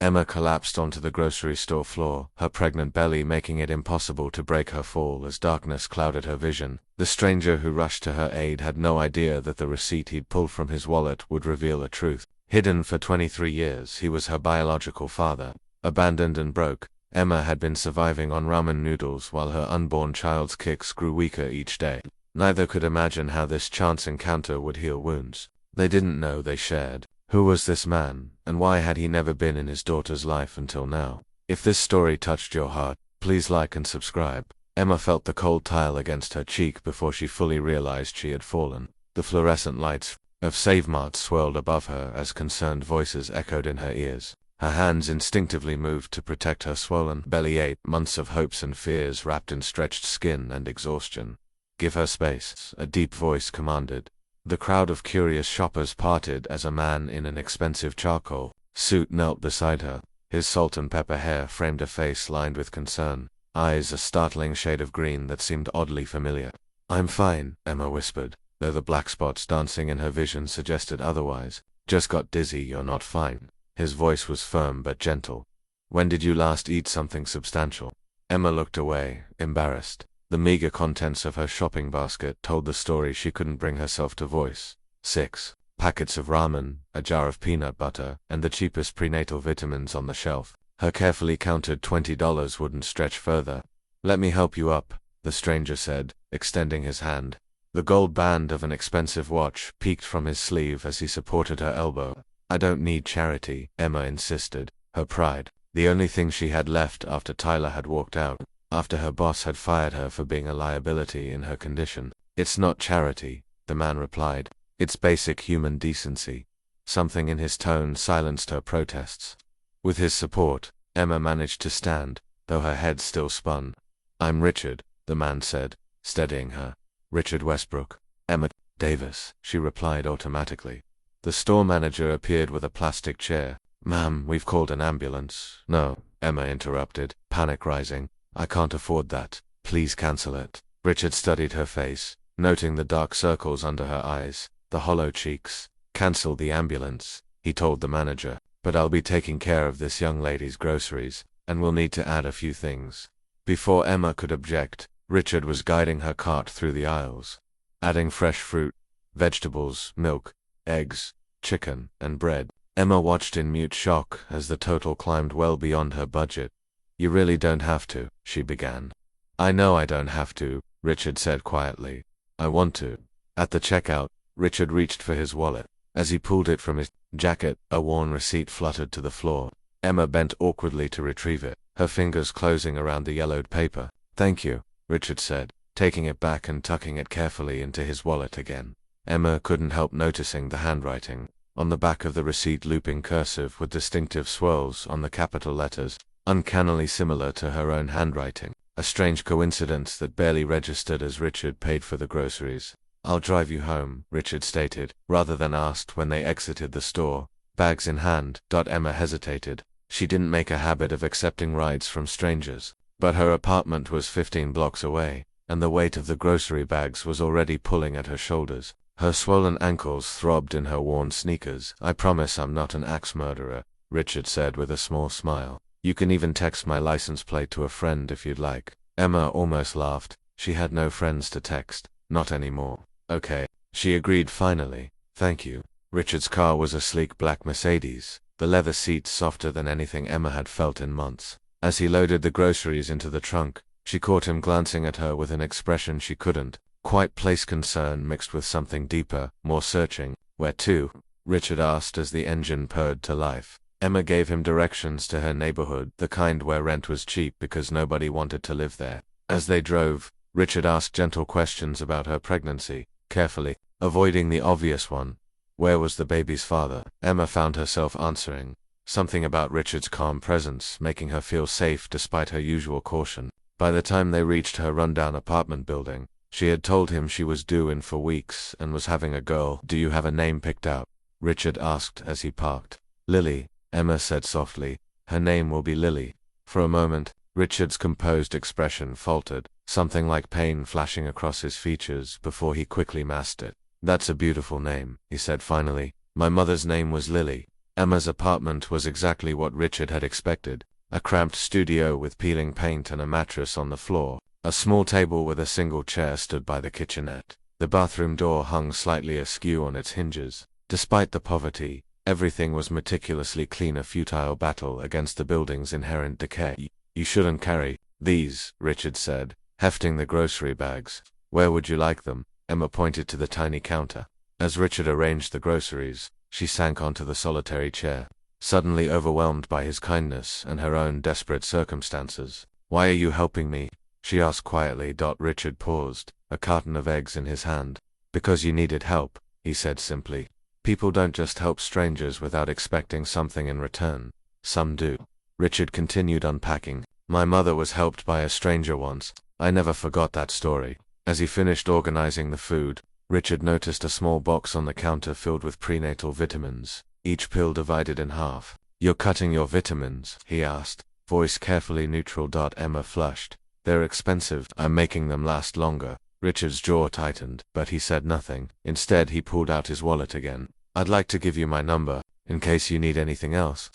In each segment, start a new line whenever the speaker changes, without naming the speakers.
Emma collapsed onto the grocery store floor, her pregnant belly making it impossible to break her fall as darkness clouded her vision. The stranger who rushed to her aid had no idea that the receipt he'd pulled from his wallet would reveal the truth. Hidden for 23 years, he was her biological father. Abandoned and broke, Emma had been surviving on ramen noodles while her unborn child's kicks grew weaker each day. Neither could imagine how this chance encounter would heal wounds they didn't know they shared. Who was this man, and why had he never been in his daughter's life until now? If this story touched your heart, please like and subscribe. Emma felt the cold tile against her cheek before she fully realized she had fallen. The fluorescent lights of Save Mart swirled above her as concerned voices echoed in her ears. Her hands instinctively moved to protect her swollen belly. 8 months of hopes and fears wrapped in stretched skin and exhaustion. Give her space, a deep voice commanded. The crowd of curious shoppers parted as a man in an expensive charcoal suit knelt beside her. His salt and pepper hair framed a face lined with concern, eyes a startling shade of green that seemed oddly familiar. "I'm fine," Emma whispered, though the black spots dancing in her vision suggested otherwise. "Just got dizzy, you're not fine." His voice was firm but gentle. "When did you last eat something substantial?" Emma looked away, embarrassed. The meager contents of her shopping basket told the story she couldn't bring herself to voice. 6 packets of ramen, a jar of peanut butter, and the cheapest prenatal vitamins on the shelf. Her carefully counted $20 wouldn't stretch further. "Let me help you up," the stranger said, extending his hand. The gold band of an expensive watch peeked from his sleeve as he supported her elbow. "I don't need charity," Emma insisted, her pride the only thing she had left after Tyler had walked out. After her boss had fired her for being a liability in her condition. "It's not charity," the man replied. "It's basic human decency." Something in his tone silenced her protests. With his support, Emma managed to stand, though her head still spun. "I'm Richard," the man said, steadying her. "Richard Westbrook." "Emma Davis," she replied automatically. The store manager appeared with a plastic chair. "Ma'am, we've called an ambulance." "No," Emma interrupted, panic rising. "I can't afford that. Please cancel it." Richard studied her face, noting the dark circles under her eyes, the hollow cheeks. "Cancel the ambulance," he told the manager, "but I'll be taking care of this young lady's groceries, and we'll need to add a few things." Before Emma could object, Richard was guiding her cart through the aisles, adding fresh fruit, vegetables, milk, eggs, chicken, and bread. Emma watched in mute shock as the total climbed well beyond her budget. "You really don't have to," she began. "I know I don't have to," Richard said quietly. "I want to." At the checkout, Richard reached for his wallet. As he pulled it from his jacket, a worn receipt fluttered to the floor. Emma bent awkwardly to retrieve it, her fingers closing around the yellowed paper. "Thank you," Richard said, taking it back and tucking it carefully into his wallet again. Emma couldn't help noticing the handwriting. On the back of the receipt, looping cursive with distinctive swirls on the capital letters, uncannily similar to her own handwriting. A strange coincidence that barely registered as Richard paid for the groceries. "I'll drive you home," Richard stated, rather than asked when they exited the store, bags in hand. Emma hesitated. She didn't make a habit of accepting rides from strangers, but her apartment was 15 blocks away, and the weight of the grocery bags was already pulling at her shoulders. Her swollen ankles throbbed in her worn sneakers. "I promise I'm not an axe murderer," Richard said with a small smile. "You can even text my license plate to a friend if you'd like." Emma almost laughed. She had no friends to text. Not anymore. "Okay," she agreed finally. "Thank you." Richard's car was a sleek black Mercedes, the leather seats softer than anything Emma had felt in months. As he loaded the groceries into the trunk, she caught him glancing at her with an expression she couldn't quite place, concern mixed with something deeper, more searching. "Where to?" Richard asked as the engine purred to life. Emma gave him directions to her neighborhood, the kind where rent was cheap because nobody wanted to live there. As they drove, Richard asked gentle questions about her pregnancy, carefully, avoiding the obvious one. Where was the baby's father? Emma found herself answering. Something about Richard's calm presence making her feel safe despite her usual caution. By the time they reached her rundown apartment building, she had told him she was due in for weeks and was having a girl. "Do you have a name picked out?" Richard asked as he parked. "Lily," Emma said softly. "Her name will be Lily." For a moment, Richard's composed expression faltered, something like pain flashing across his features before he quickly masked it. "That's a beautiful name," he said finally. "My mother's name was Lily." Emma's apartment was exactly what Richard had expected. A cramped studio with peeling paint and a mattress on the floor. A small table with a single chair stood by the kitchenette. The bathroom door hung slightly askew on its hinges. Despite the poverty, everything was meticulously clean, a futile battle against the building's inherent decay. You shouldn't carry these, Richard said, hefting the grocery bags. Where would you like them? Emma pointed to the tiny counter. As Richard arranged the groceries, she sank onto the solitary chair, suddenly overwhelmed by his kindness and her own desperate circumstances. Why are you helping me? She asked quietly. Richard paused, a carton of eggs in his hand. Because you needed help, he said simply. People don't just help strangers without expecting something in return. Some do. Richard continued unpacking. My mother was helped by a stranger once. I never forgot that story. As he finished organizing the food, Richard noticed a small box on the counter filled with prenatal vitamins, each pill divided in half. You're cutting your vitamins? He asked, voice carefully neutral. Emma flushed. They're expensive. I'm making them last longer. Richard's jaw tightened, but he said nothing. Instead, he pulled out his wallet again. I'd like to give you my number, in case you need anything else.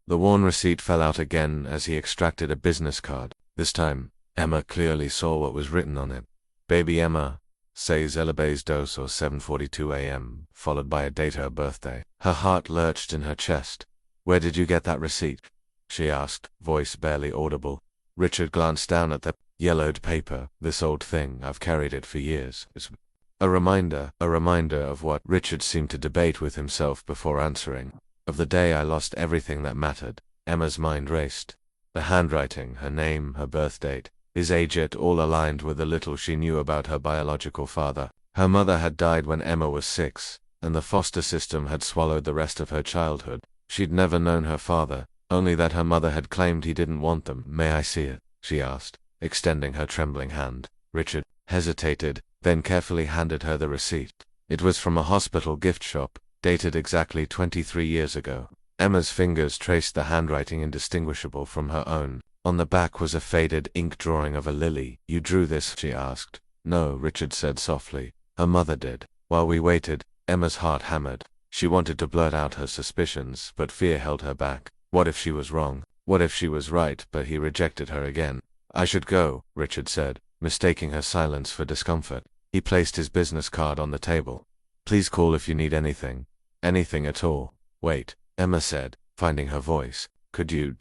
The worn receipt fell out again as he extracted a business card. This time, Emma clearly saw what was written on it. Baby Emma, 6 Elebes dos or 7:42 a.m., followed by a date her birthday. Her heart lurched in her chest. Where did you get that receipt? She asked, voice barely audible. Richard glanced down at the yellowed paper. This old thing, I've carried it for years. It's a reminder of what Richard seemed to debate with himself before answering. Of the day I lost everything that mattered. Emma's mind raced. The handwriting, her name, her birth date, his age, it all aligned with the little she knew about her biological father. Her mother had died when Emma was 6, and the foster system had swallowed the rest of her childhood. She'd never known her father, only that her mother had claimed he didn't want them. May I see it? She asked, extending her trembling hand. Richard hesitated, then carefully handed her the receipt. It was from a hospital gift shop, dated exactly 23 years ago. Emma's fingers traced the handwriting indistinguishable from her own. On the back was a faded ink drawing of a lily. You drew this? She asked. No, Richard said softly. Her mother did. While we waited, Emma's heart hammered. She wanted to blurt out her suspicions, but fear held her back. What if she was wrong? What if she was right? But he rejected her again. I should go, Richard said, mistaking her silence for discomfort. He placed his business card on the table. Please call if you need anything. Anything at all. Wait, Emma said, finding her voice. Could you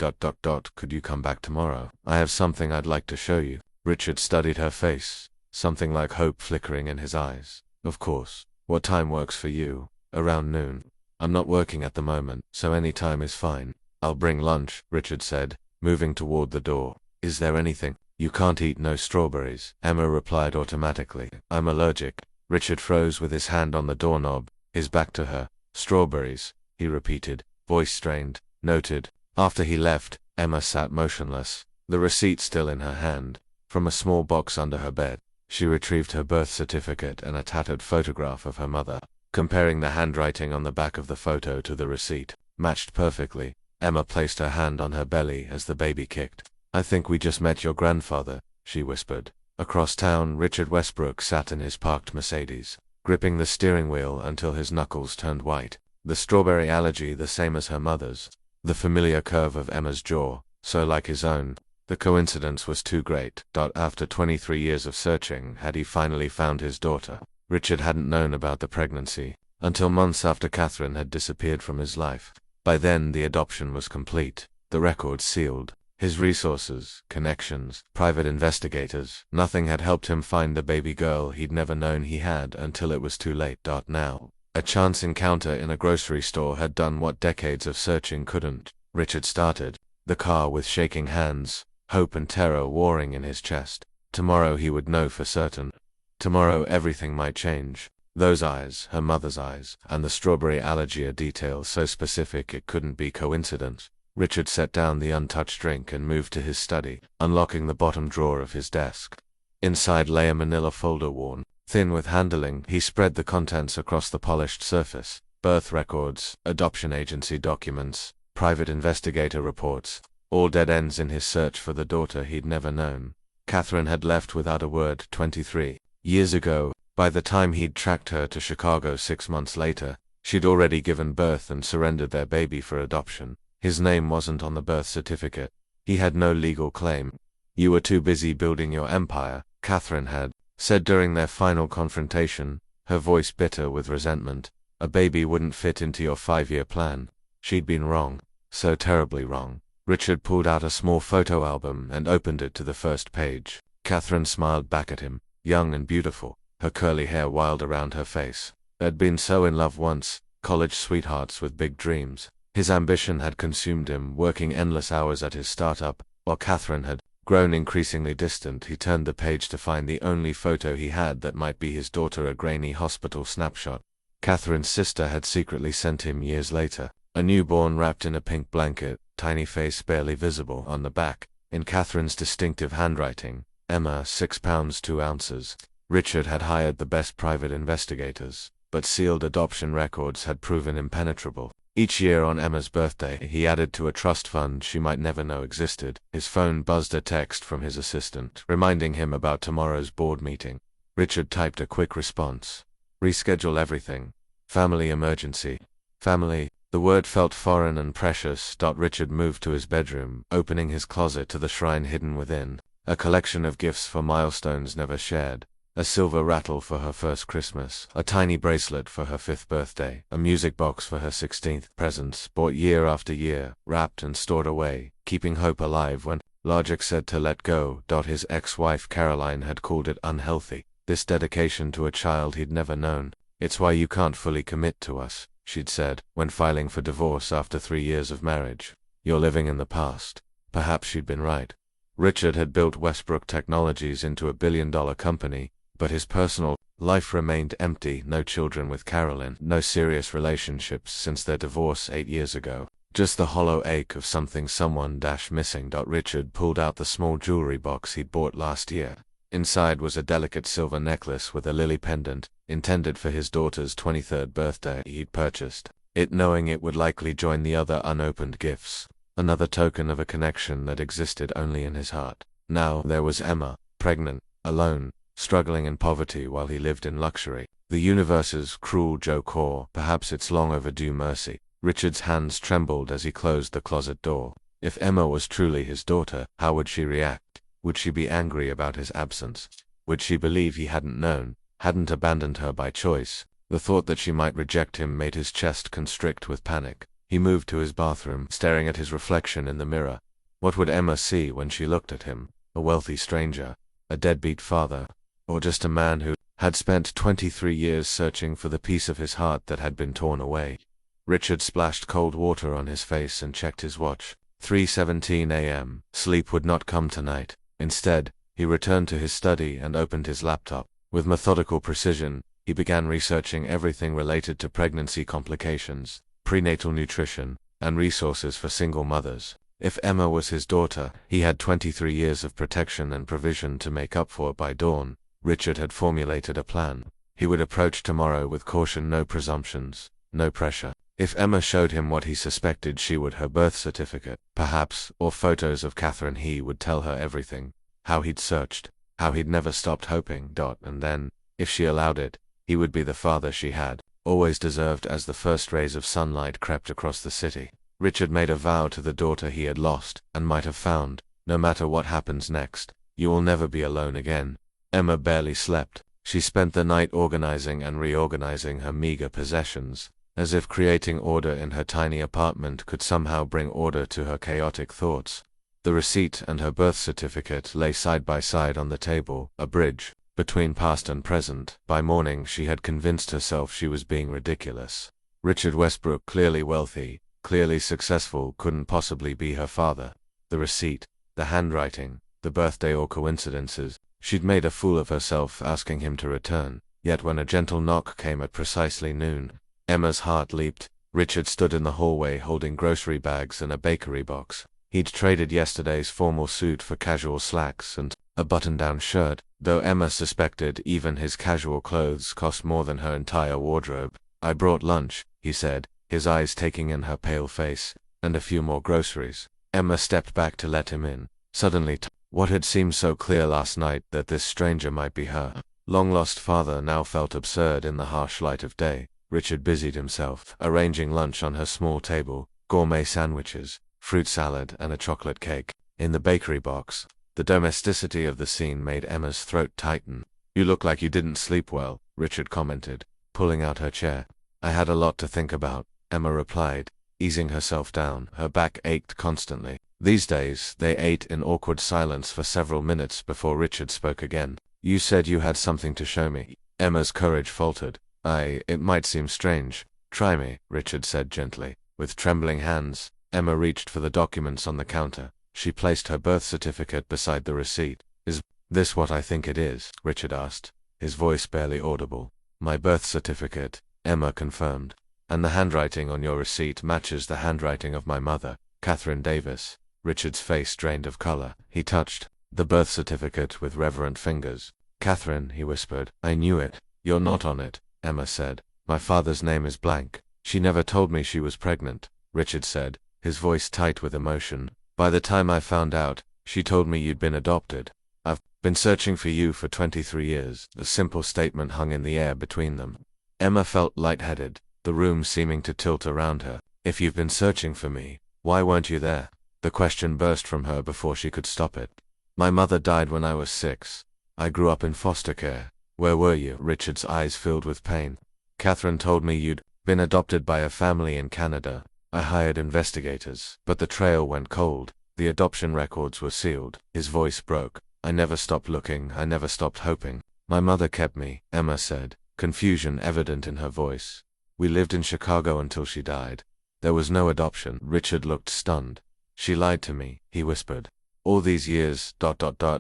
come back tomorrow? I have something I'd like to show you. Richard studied her face, something like hope flickering in his eyes. Of course. What time works for you? Around noon. I'm not working at the moment, so any time is fine. I'll bring lunch, Richard said, moving toward the door. Is there anything? You can't eat no strawberries, Emma replied automatically. I'm allergic. Richard froze with his hand on the doorknob, his back to her. Strawberries, he repeated, voice strained. Noted. After he left, Emma sat motionless, the receipt still in her hand. From a small box under her bed, she retrieved her birth certificate and a tattered photograph of her mother. Comparing the handwriting on the back of the photo to the receipt, matched perfectly. Emma placed her hand on her belly as the baby kicked. I think we just met your grandfather, she whispered. Across town, Richard Westbrook sat in his parked Mercedes, gripping the steering wheel until his knuckles turned white. The strawberry allergy the same as her mother's. The familiar curve of Emma's jaw, so like his own. The coincidence was too great. After 23 years of searching, had he finally found his daughter? Richard hadn't known about the pregnancy until months after Catherine had disappeared from his life. By then, the adoption was complete, the records sealed. His resources, connections, private investigators, nothing had helped him find the baby girl he'd never known he had until it was too late. Now, a chance encounter in a grocery store had done what decades of searching couldn't. Richard started the car with shaking hands, hope and terror warring in his chest. Tomorrow he would know for certain. Tomorrow everything might change. Those eyes, her mother's eyes, and the strawberry allergy, a detail so specific it couldn't be coincidence. Richard set down the untouched drink and moved to his study, unlocking the bottom drawer of his desk. Inside lay a manila folder worn thin with handling. He spread the contents across the polished surface. Birth records, adoption agency documents, private investigator reports, all dead ends in his search for the daughter he'd never known. Catherine had left without a word 23 years ago. By the time he'd tracked her to Chicago 6 months later, She'd already given birth and surrendered their baby for adoption. His name wasn't on the birth certificate. He had no legal claim. "You were too busy building your empire," Catherine had said during their final confrontation, her voice bitter with resentment. "A baby wouldn't fit into your 5-year plan." She'd been wrong. So terribly wrong. Richard pulled out a small photo album and opened it to the first page. Catherine smiled back at him, young and beautiful, her curly hair wild around her face. They'd been so in love once, college sweethearts with big dreams. His ambition had consumed him, working endless hours at his startup, while Catherine had grown increasingly distant. He turned the page to find the only photo he had that might be his daughter, a grainy hospital snapshot. Catherine's sister had secretly sent him years later. A newborn wrapped in a pink blanket, tiny face barely visible on the back, in Catherine's distinctive handwriting, "Emma, 6 pounds 2 ounces. Richard had hired the best private investigators, but sealed adoption records had proven impenetrable. Each year on Emma's birthday, he added to a trust fund she might never know existed. His phone buzzed a text from his assistant, reminding him about tomorrow's board meeting. Richard typed a quick response. "Reschedule everything. Family emergency." Family. The word felt foreign and precious. Richard moved to his bedroom, opening his closet to the shrine hidden within. A collection of gifts for milestones never shared. A silver rattle for her first Christmas, a tiny bracelet for her 5th birthday, a music box for her 16th, presents bought year after year, wrapped and stored away, keeping hope alive when logic said to let go. His ex-wife Caroline had called it unhealthy, this dedication to a child he'd never known. "It's why you can't fully commit to us," she'd said, when filing for divorce after 3 years of marriage. "You're living in the past." Perhaps she'd been right. Richard had built Westbrook Technologies into a billion-dollar company, but his personal life remained empty. No children with Caroline, no serious relationships since their divorce 8 years ago. Just the hollow ache of something someone-missing. Richard pulled out the small jewelry box he'd bought last year. Inside was a delicate silver necklace with a lily pendant, intended for his daughter's 23rd birthday. He'd purchased it knowing it would likely join the other unopened gifts. Another token of a connection that existed only in his heart. Now there was Emma, pregnant, alone, struggling in poverty while he lived in luxury. The universe's cruel joke, or perhaps its long overdue mercy. Richard's hands trembled as he closed the closet door. If Emma was truly his daughter, how would she react? Would she be angry about his absence? Would she believe he hadn't known, hadn't abandoned her by choice? The thought that she might reject him made his chest constrict with panic. He moved to his bathroom, staring at his reflection in the mirror. What would Emma see when she looked at him? A wealthy stranger? A deadbeat father? Or just a man who had spent 23 years searching for the piece of his heart that had been torn away? Richard splashed cold water on his face and checked his watch. 3:17 a.m. Sleep would not come tonight. Instead, he returned to his study and opened his laptop. With methodical precision, he began researching everything related to pregnancy complications, prenatal nutrition, and resources for single mothers. If Emma was his daughter, he had 23 years of protection and provision to make up for by dawn. Richard had formulated a plan. He would approach tomorrow with caution, no presumptions, no pressure. If Emma showed him what he suspected she would, her birth certificate, perhaps, or photos of Catherine, he would tell her everything. How he'd searched, how he'd never stopped hoping. And then, if she allowed it, he would be the father she had always deserved. As the first rays of sunlight crept across the city, Richard made a vow to the daughter he had lost, and might have found. No matter what happens next, you will never be alone again. Emma barely slept. She spent the night organizing and reorganizing her meager possessions, as if creating order in her tiny apartment could somehow bring order to her chaotic thoughts. The receipt and her birth certificate lay side by side on the table, a bridge between past and present. By morning she had convinced herself she was being ridiculous. Richard Westbrook, clearly wealthy, clearly successful, couldn't possibly be her father. The receipt, the handwriting, the birthday, or coincidences. She'd made a fool of herself asking him to return. Yet when a gentle knock came at precisely noon, Emma's heart leaped. Richard stood in the hallway holding grocery bags and a bakery box. He'd traded yesterday's formal suit for casual slacks and a button-down shirt, though Emma suspected even his casual clothes cost more than her entire wardrobe. "I brought lunch," he said, his eyes taking in her pale face, "and a few more groceries." Emma stepped back to let him in. Suddenly, what had seemed so clear last night, that this stranger might be her long-lost father, now felt absurd in the harsh light of day. Richard busied himself, arranging lunch on her small table, gourmet sandwiches, fruit salad, and a chocolate cake. In the bakery box, the domesticity of the scene made Emma's throat tighten. "You look like you didn't sleep well," Richard commented, pulling out her chair. "I had a lot to think about," Emma replied, easing herself down. Her back ached constantly. These days, they ate in awkward silence for several minutes before Richard spoke again. "You said you had something to show me." Emma's courage faltered. It might seem strange." "Try me," Richard said gently. With trembling hands, Emma reached for the documents on the counter. She placed her birth certificate beside the receipt. "Is this what I think it is?" Richard asked, his voice barely audible. "My birth certificate," Emma confirmed. "And the handwriting on your receipt matches the handwriting of my mother, Catherine Davis." Richard's face drained of color. He touched the birth certificate with reverent fingers. "Catherine," he whispered. "I knew it." "You're not on it," Emma said. "My father's name is blank." "She never told me she was pregnant," Richard said, his voice tight with emotion. "By the time I found out, she told me you'd been adopted. I've been searching for you for 23 years. The simple statement hung in the air between them. Emma felt lightheaded, the room seeming to tilt around her. "If you've been searching for me, why weren't you there?" The question burst from her before she could stop it. "My mother died when I was 6. I grew up in foster care." "Where were you?" Richard's eyes filled with pain. "Catherine told me you'd been adopted by a family in Canada. I hired investigators, but the trail went cold. The adoption records were sealed." His voice broke. "I never stopped looking, I never stopped hoping. My mother kept me," Emma said, confusion evident in her voice. "We lived in Chicago until she died. There was no adoption." Richard looked stunned. "She lied to me," he whispered. "All these years, ...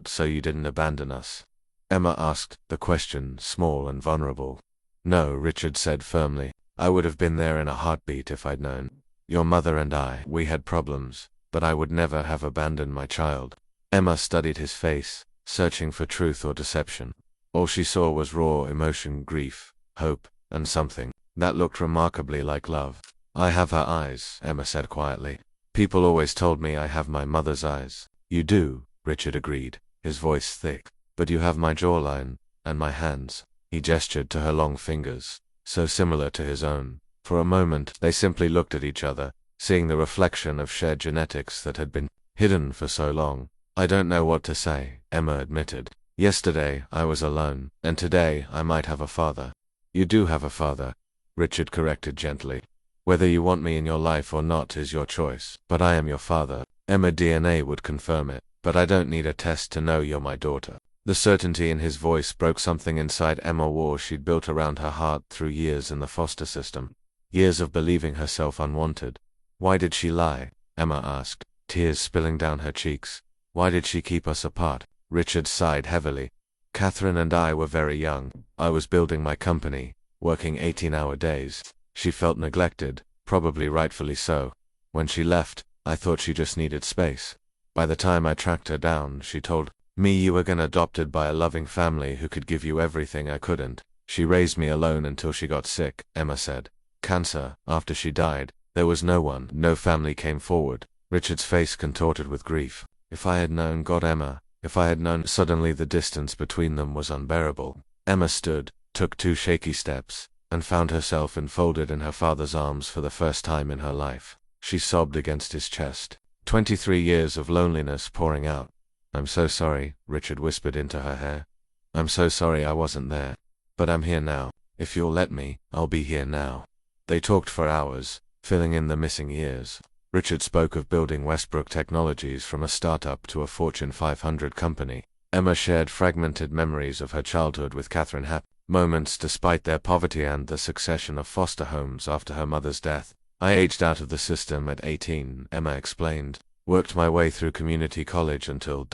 so you didn't abandon us?" Emma asked, the question small and vulnerable. "No," Richard said firmly. "I would have been there in a heartbeat if I'd known. Your mother and we had problems, but I would never have abandoned my child." Emma studied his face, searching for truth or deception. All she saw was raw emotion, grief, hope, and something that looked remarkably like love. "I have her eyes," Emma said quietly. "People always told me I have my mother's eyes." "You do," Richard agreed, his voice thick. "But you have my jawline, and my hands." He gestured to her long fingers, so similar to his own. For a moment, they simply looked at each other, seeing the reflection of shared genetics that had been hidden for so long. "I don't know what to say," Emma admitted. "Yesterday, I was alone, and today, I might have a father." "You do have a father," Richard corrected gently. "Whether you want me in your life or not is your choice, but I am your father. Emma DNA would confirm it, but I don't need a test to know you're my daughter." The certainty in his voice broke something inside Emma War she'd built around her heart through years in the foster system. Years of believing herself unwanted. "Why did she lie?" Emma asked, tears spilling down her cheeks. "Why did she keep us apart?" Richard sighed heavily. "Catherine and I were very young. I was building my company, working 18-hour days. She felt neglected, probably rightfully so. When she left, I thought she just needed space. By the time I tracked her down, she told me you were adopted by a loving family who could give you everything I couldn't. She raised me alone until she got sick," Emma said. "Cancer. After she died, there was no one, no family came forward." Richard's face contorted with grief. "If I had known," God, Emma, "if I had known." Suddenly the distance between them was unbearable. Emma stood, took 2 shaky steps, and found herself enfolded in her father's arms for the first time in her life. She sobbed against his chest. 23 years of loneliness pouring out. "I'm so sorry," Richard whispered into her hair. "I'm so sorry I wasn't there. But I'm here now. If you'll let me, I'll be here now." They talked for hours, filling in the missing years. Richard spoke of building Westbrook Technologies from a startup to a Fortune 500 company. Emma shared fragmented memories of her childhood with Catherine, happy moments despite their poverty and the succession of foster homes after her mother's death. "I aged out of the system at 18, Emma explained. "Worked my way through community college until ...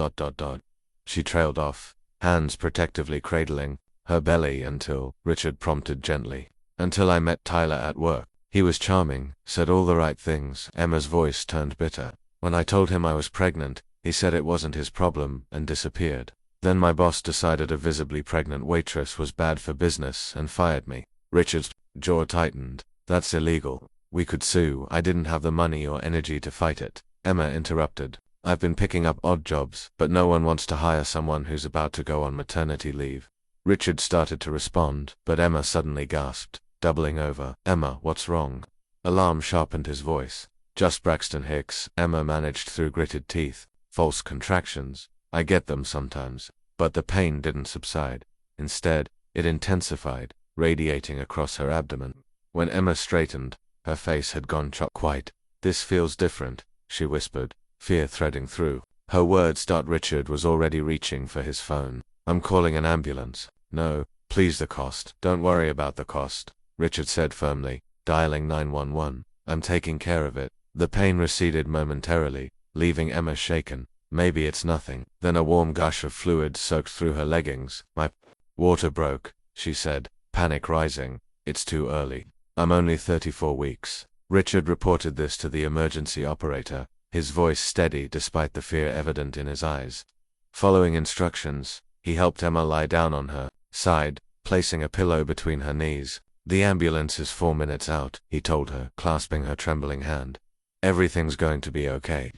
She trailed off, hands protectively cradling her belly until, Richard prompted gently, "until I met Tyler at work. He was charming, said all the right things." Emma's voice turned bitter. "When I told him I was pregnant, he said it wasn't his problem and disappeared. Then my boss decided a visibly pregnant waitress was bad for business and fired me." Richard's jaw tightened. "That's illegal. We could sue." "I didn't have the money or energy to fight it," Emma interrupted. "I've been picking up odd jobs, but no one wants to hire someone who's about to go on maternity leave." Richard started to respond, but Emma suddenly gasped. doubling over. Emma, what's wrong? Alarm sharpened his voice. Just Braxton Hicks, Emma managed through gritted teeth. False contractions. I get them sometimes. But the pain didn't subside. Instead, it intensified, radiating across her abdomen. When Emma straightened, her face had gone white. This feels different, she whispered, fear threading through her words. Richard was already reaching for his phone. I'm calling an ambulance. No, please, the cost. Don't worry about the cost, Richard said firmly, dialing 911. I'm taking care of it. The pain receded momentarily, leaving Emma shaken. Maybe it's nothing. Then a warm gush of fluid soaked through her leggings. My water broke, she said, panic rising. It's too early. I'm only 34 weeks. Richard reported this to the emergency operator, his voice steady despite the fear evident in his eyes. Following instructions, he helped Emma lie down on her side, placing a pillow between her knees. The ambulance is 4 minutes out, he told her, clasping her trembling hand. Everything's going to be okay.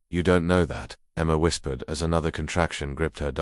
You don't know that, Emma whispered as another contraction gripped her.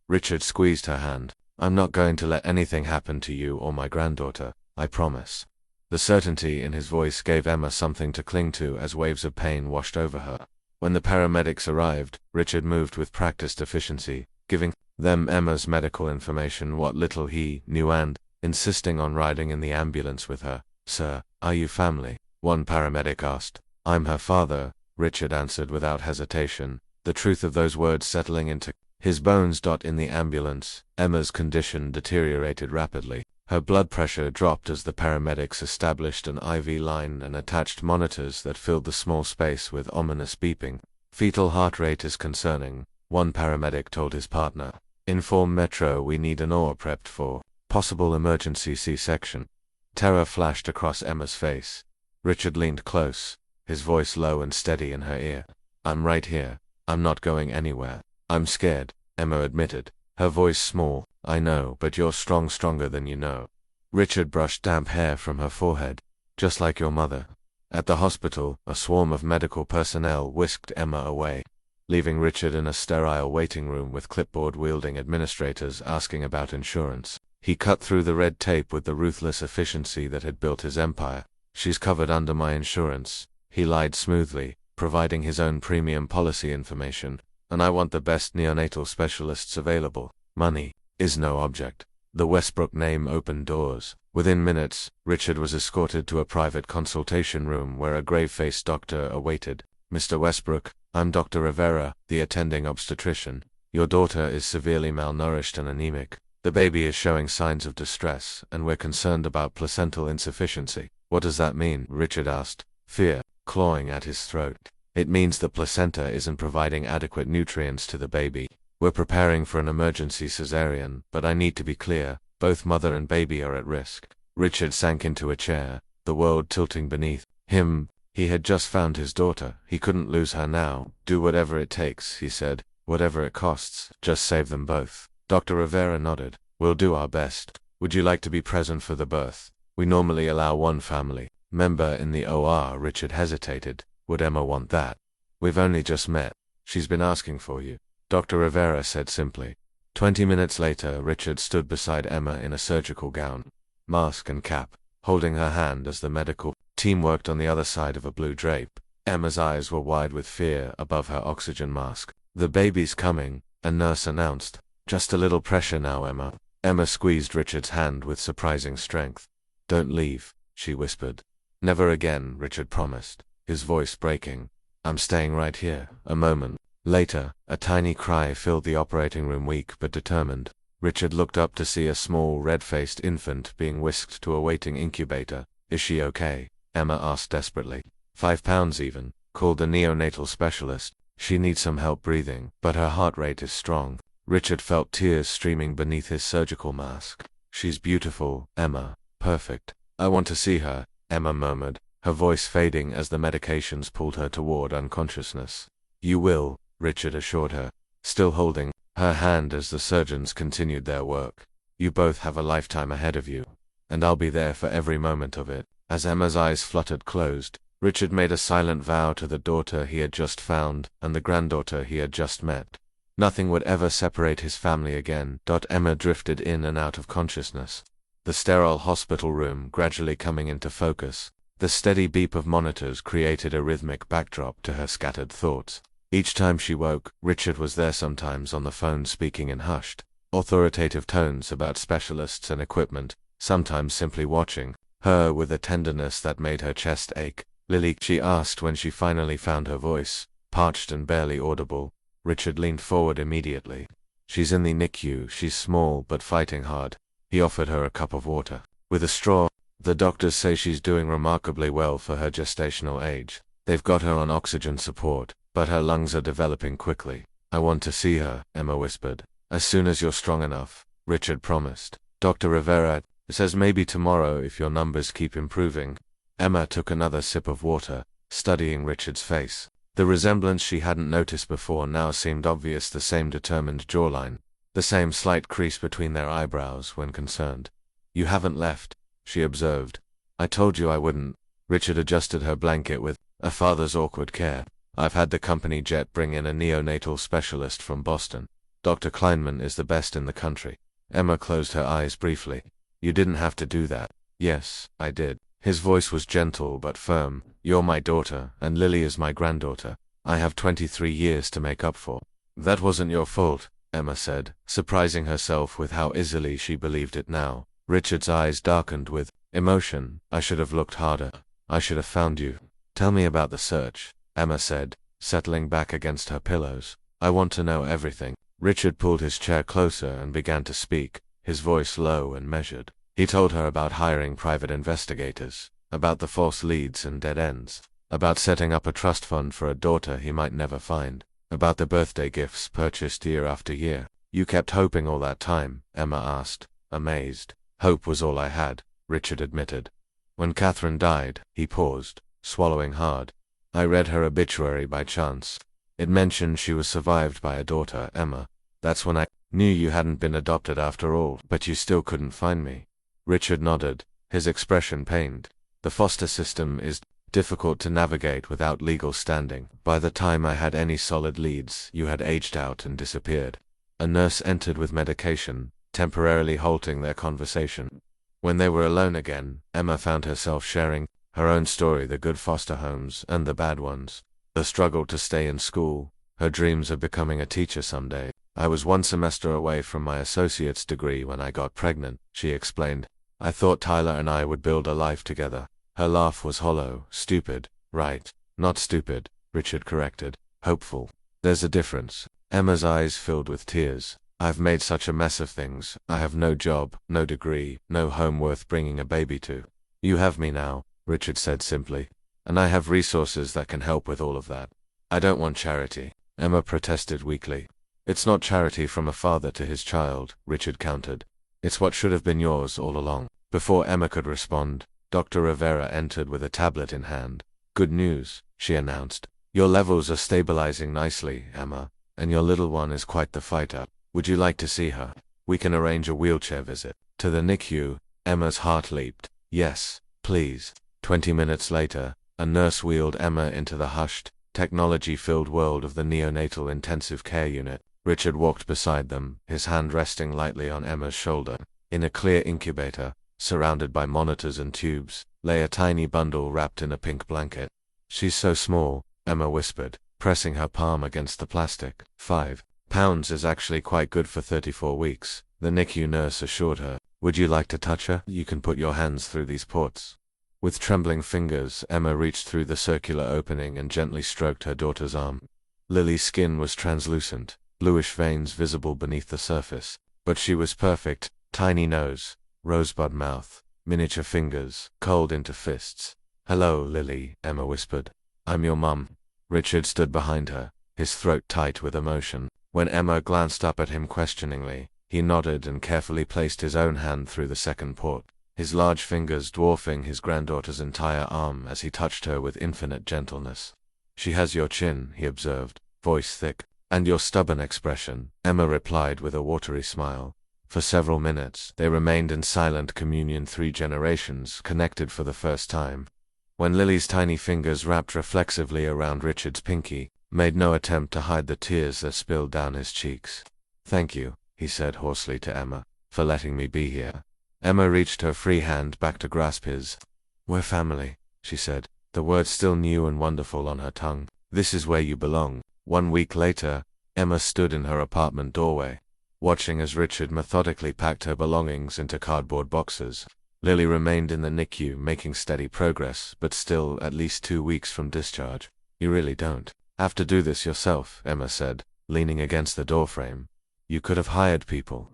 Richard squeezed her hand. I'm not going to let anything happen to you or my granddaughter, I promise. The certainty in his voice gave Emma something to cling to as waves of pain washed over her. When the paramedics arrived, Richard moved with practiced efficiency, giving them Emma's medical information, what little he knew, and insisting on riding in the ambulance with her. Sir, are you family? One paramedic asked. I'm her father, Richard answered without hesitation, the truth of those words settling into his bones. In the ambulance, Emma's condition deteriorated rapidly. Her blood pressure dropped as the paramedics established an IV line and attached monitors that filled the small space with ominous beeping. Fetal heart rate is concerning, one paramedic told his partner. Inform Metro we need an OR prepped for possible emergency C-section. Terror flashed across Emma's face. Richard leaned close, his voice low and steady in her ear. I'm right here. I'm not going anywhere. I'm scared, Emma admitted, her voice small. I know, but you're stronger than you know. Richard brushed damp hair from her forehead. Just like your mother. At the hospital, a swarm of medical personnel whisked Emma away, leaving Richard in a sterile waiting room with clipboard-wielding administrators asking about insurance. He cut through the red tape with the ruthless efficiency that had built his empire. She's covered under my insurance, he lied smoothly, providing his own premium policy information, and I want the best neonatal specialists available. Money is no object. The Westbrook name opened doors. Within minutes, Richard was escorted to a private consultation room where a grave-faced doctor awaited. Mr. Westbrook, I'm Dr. Rivera, the attending obstetrician. Your daughter is severely malnourished and anemic. The baby is showing signs of distress, and we're concerned about placental insufficiency. What does that mean? Richard asked, fear clawing at his throat. It means the placenta isn't providing adequate nutrients to the baby. We're preparing for an emergency cesarean, but I need to be clear, both mother and baby are at risk. Richard sank into a chair, the world tilting beneath him. He had just found his daughter. He couldn't lose her now. Do whatever it takes, he said. Whatever it costs, just save them both. Dr. Rivera nodded. We'll do our best. Would you like to be present for the birth? We normally allow one family member in the OR. Richard hesitated. Would Emma want that? We've only just met. She's been asking for you, Dr. Rivera said simply. 20 minutes later, Richard stood beside Emma in a surgical gown, mask and cap, holding her hand as the medical team worked on the other side of a blue drape. Emma's eyes were wide with fear above her oxygen mask. The baby's coming, a nurse announced. Just a little pressure now, Emma. Emma squeezed Richard's hand with surprising strength. Don't leave, she whispered. Never again, Richard promised, his voice breaking. I'm staying right here. A moment later, a tiny cry filled the operating room, weak but determined. Richard looked up to see a small, red-faced infant being whisked to a waiting incubator. Is she okay? Emma asked desperately. 5 pounds even, called the neonatal specialist. She needs some help breathing, but her heart rate is strong. Richard felt tears streaming beneath his surgical mask. She's beautiful, Emma. Perfect. I want to see her, Emma murmured, her voice fading as the medications pulled her toward unconsciousness. You will, Richard assured her, still holding her hand as the surgeons continued their work. You both have a lifetime ahead of you, and I'll be there for every moment of it. As Emma's eyes fluttered closed, Richard made a silent vow to the daughter he had just found and the granddaughter he had just met. Nothing would ever separate his family again. Emma drifted in and out of consciousness. the sterile hospital room gradually coming into focus. The steady beep of monitors created a rhythmic backdrop to her scattered thoughts. Each time she woke, Richard was there, sometimes on the phone speaking in hushed, authoritative tones about specialists and equipment, sometimes simply watching her with a tenderness that made her chest ache. "Lily," she asked when she finally found her voice, parched and barely audible. Richard leaned forward immediately. "She's in the NICU, she's small but fighting hard." He offered her a cup of water. With a straw. "The doctors say she's doing remarkably well for her gestational age. They've got her on oxygen support, but her lungs are developing quickly." "I want to see her," Emma whispered. "As soon as you're strong enough," Richard promised. "Dr. Rivera says maybe tomorrow if your numbers keep improving." Emma took another sip of water, studying Richard's face. The resemblance she hadn't noticed before now seemed obvious, the same determined jawline, the same slight crease between their eyebrows when concerned. "You haven't left," she observed. "I told you I wouldn't." Richard adjusted her blanket with a father's awkward care. "I've had the company jet bring in a neonatal specialist from Boston. Dr. Kleinman is the best in the country." Emma closed her eyes briefly. "You didn't have to do that." "Yes, I did." His voice was gentle but firm. "You're my daughter, and Lily is my granddaughter. I have 23 years to make up for." "That wasn't your fault," Emma said, surprising herself with how easily she believed it now. Richard's eyes darkened with emotion. "I should have looked harder. I should have found you." "Tell me about the search," Emma said, settling back against her pillows. "I want to know everything." Richard pulled his chair closer and began to speak, his voice low and measured. He told her about hiring private investigators, about the false leads and dead ends, about setting up a trust fund for a daughter he might never find, about the birthday gifts purchased year after year. "You kept hoping all that time?" Emma asked, amazed. "Hope was all I had," Richard admitted. "When Catherine died," he paused, swallowing hard. "I read her obituary by chance. It mentioned she was survived by a daughter, Emma. That's when I knew you hadn't been adopted after all, but you still couldn't find me." Richard nodded, his expression pained. "The foster system is difficult to navigate without legal standing. By the time I had any solid leads, you had aged out and disappeared." A nurse entered with medication, temporarily halting their conversation. When they were alone again, Emma found herself sharing her own story, the good foster homes and the bad ones, the struggle to stay in school, her dreams of becoming a teacher someday. "I was one semester away from my associate's degree when I got pregnant," she explained. "I thought Tyler and I would build a life together." Her laugh was hollow. "Stupid, right?" "Not stupid," Richard corrected. "Hopeful. There's a difference." Emma's eyes filled with tears. "I've made such a mess of things. I have no job, no degree, no home worth bringing a baby to." "You have me now," Richard said simply. "And I have resources that can help with all of that." "I don't want charity," Emma protested weakly. "It's not charity from a father to his child," Richard countered. "It's what should have been yours all along." Before Emma could respond, Dr. Rivera entered with a tablet in hand. "Good news," she announced. "Your levels are stabilizing nicely, Emma, and your little one is quite the fighter. Would you like to see her? We can arrange a wheelchair visit." To the NICU, Emma's heart leaped. "Yes, please." 20 minutes later, a nurse wheeled Emma into the hushed, technology-filled world of the neonatal intensive care unit. Richard walked beside them, his hand resting lightly on Emma's shoulder. In a clear incubator, surrounded by monitors and tubes, lay a tiny bundle wrapped in a pink blanket. "She's so small," Emma whispered, pressing her palm against the plastic. 5 pounds is actually quite good for 34 weeks, the NICU nurse assured her. "Would you like to touch her? You can put your hands through these ports." With trembling fingers, Emma reached through the circular opening and gently stroked her daughter's arm. Lily's skin was translucent, bluish veins visible beneath the surface, but she was perfect. Tiny nose, rosebud mouth, miniature fingers, curled into fists. "Hello, Lily," Emma whispered. "I'm your mum." Richard stood behind her, his throat tight with emotion. When Emma glanced up at him questioningly, he nodded and carefully placed his own hand through the second port, his large fingers dwarfing his granddaughter's entire arm as he touched her with infinite gentleness. "She has your chin," he observed, voice thick. "And your stubborn expression," Emma replied with a watery smile. For several minutes, they remained in silent communion, 3 generations connected for the first time. When Lily's tiny fingers wrapped reflexively around Richard's pinky, made no attempt to hide the tears that spilled down his cheeks. "Thank you," he said hoarsely to Emma, "for letting me be here." Emma reached her free hand back to grasp his. "We're family," she said, the words still new and wonderful on her tongue. "This is where you belong." 1 week later, Emma stood in her apartment doorway, watching as Richard methodically packed her belongings into cardboard boxes. Lily remained in the NICU, making steady progress, but still at least 2 weeks from discharge. "You really don't have to do this yourself," Emma said, leaning against the doorframe. "You could have hired people."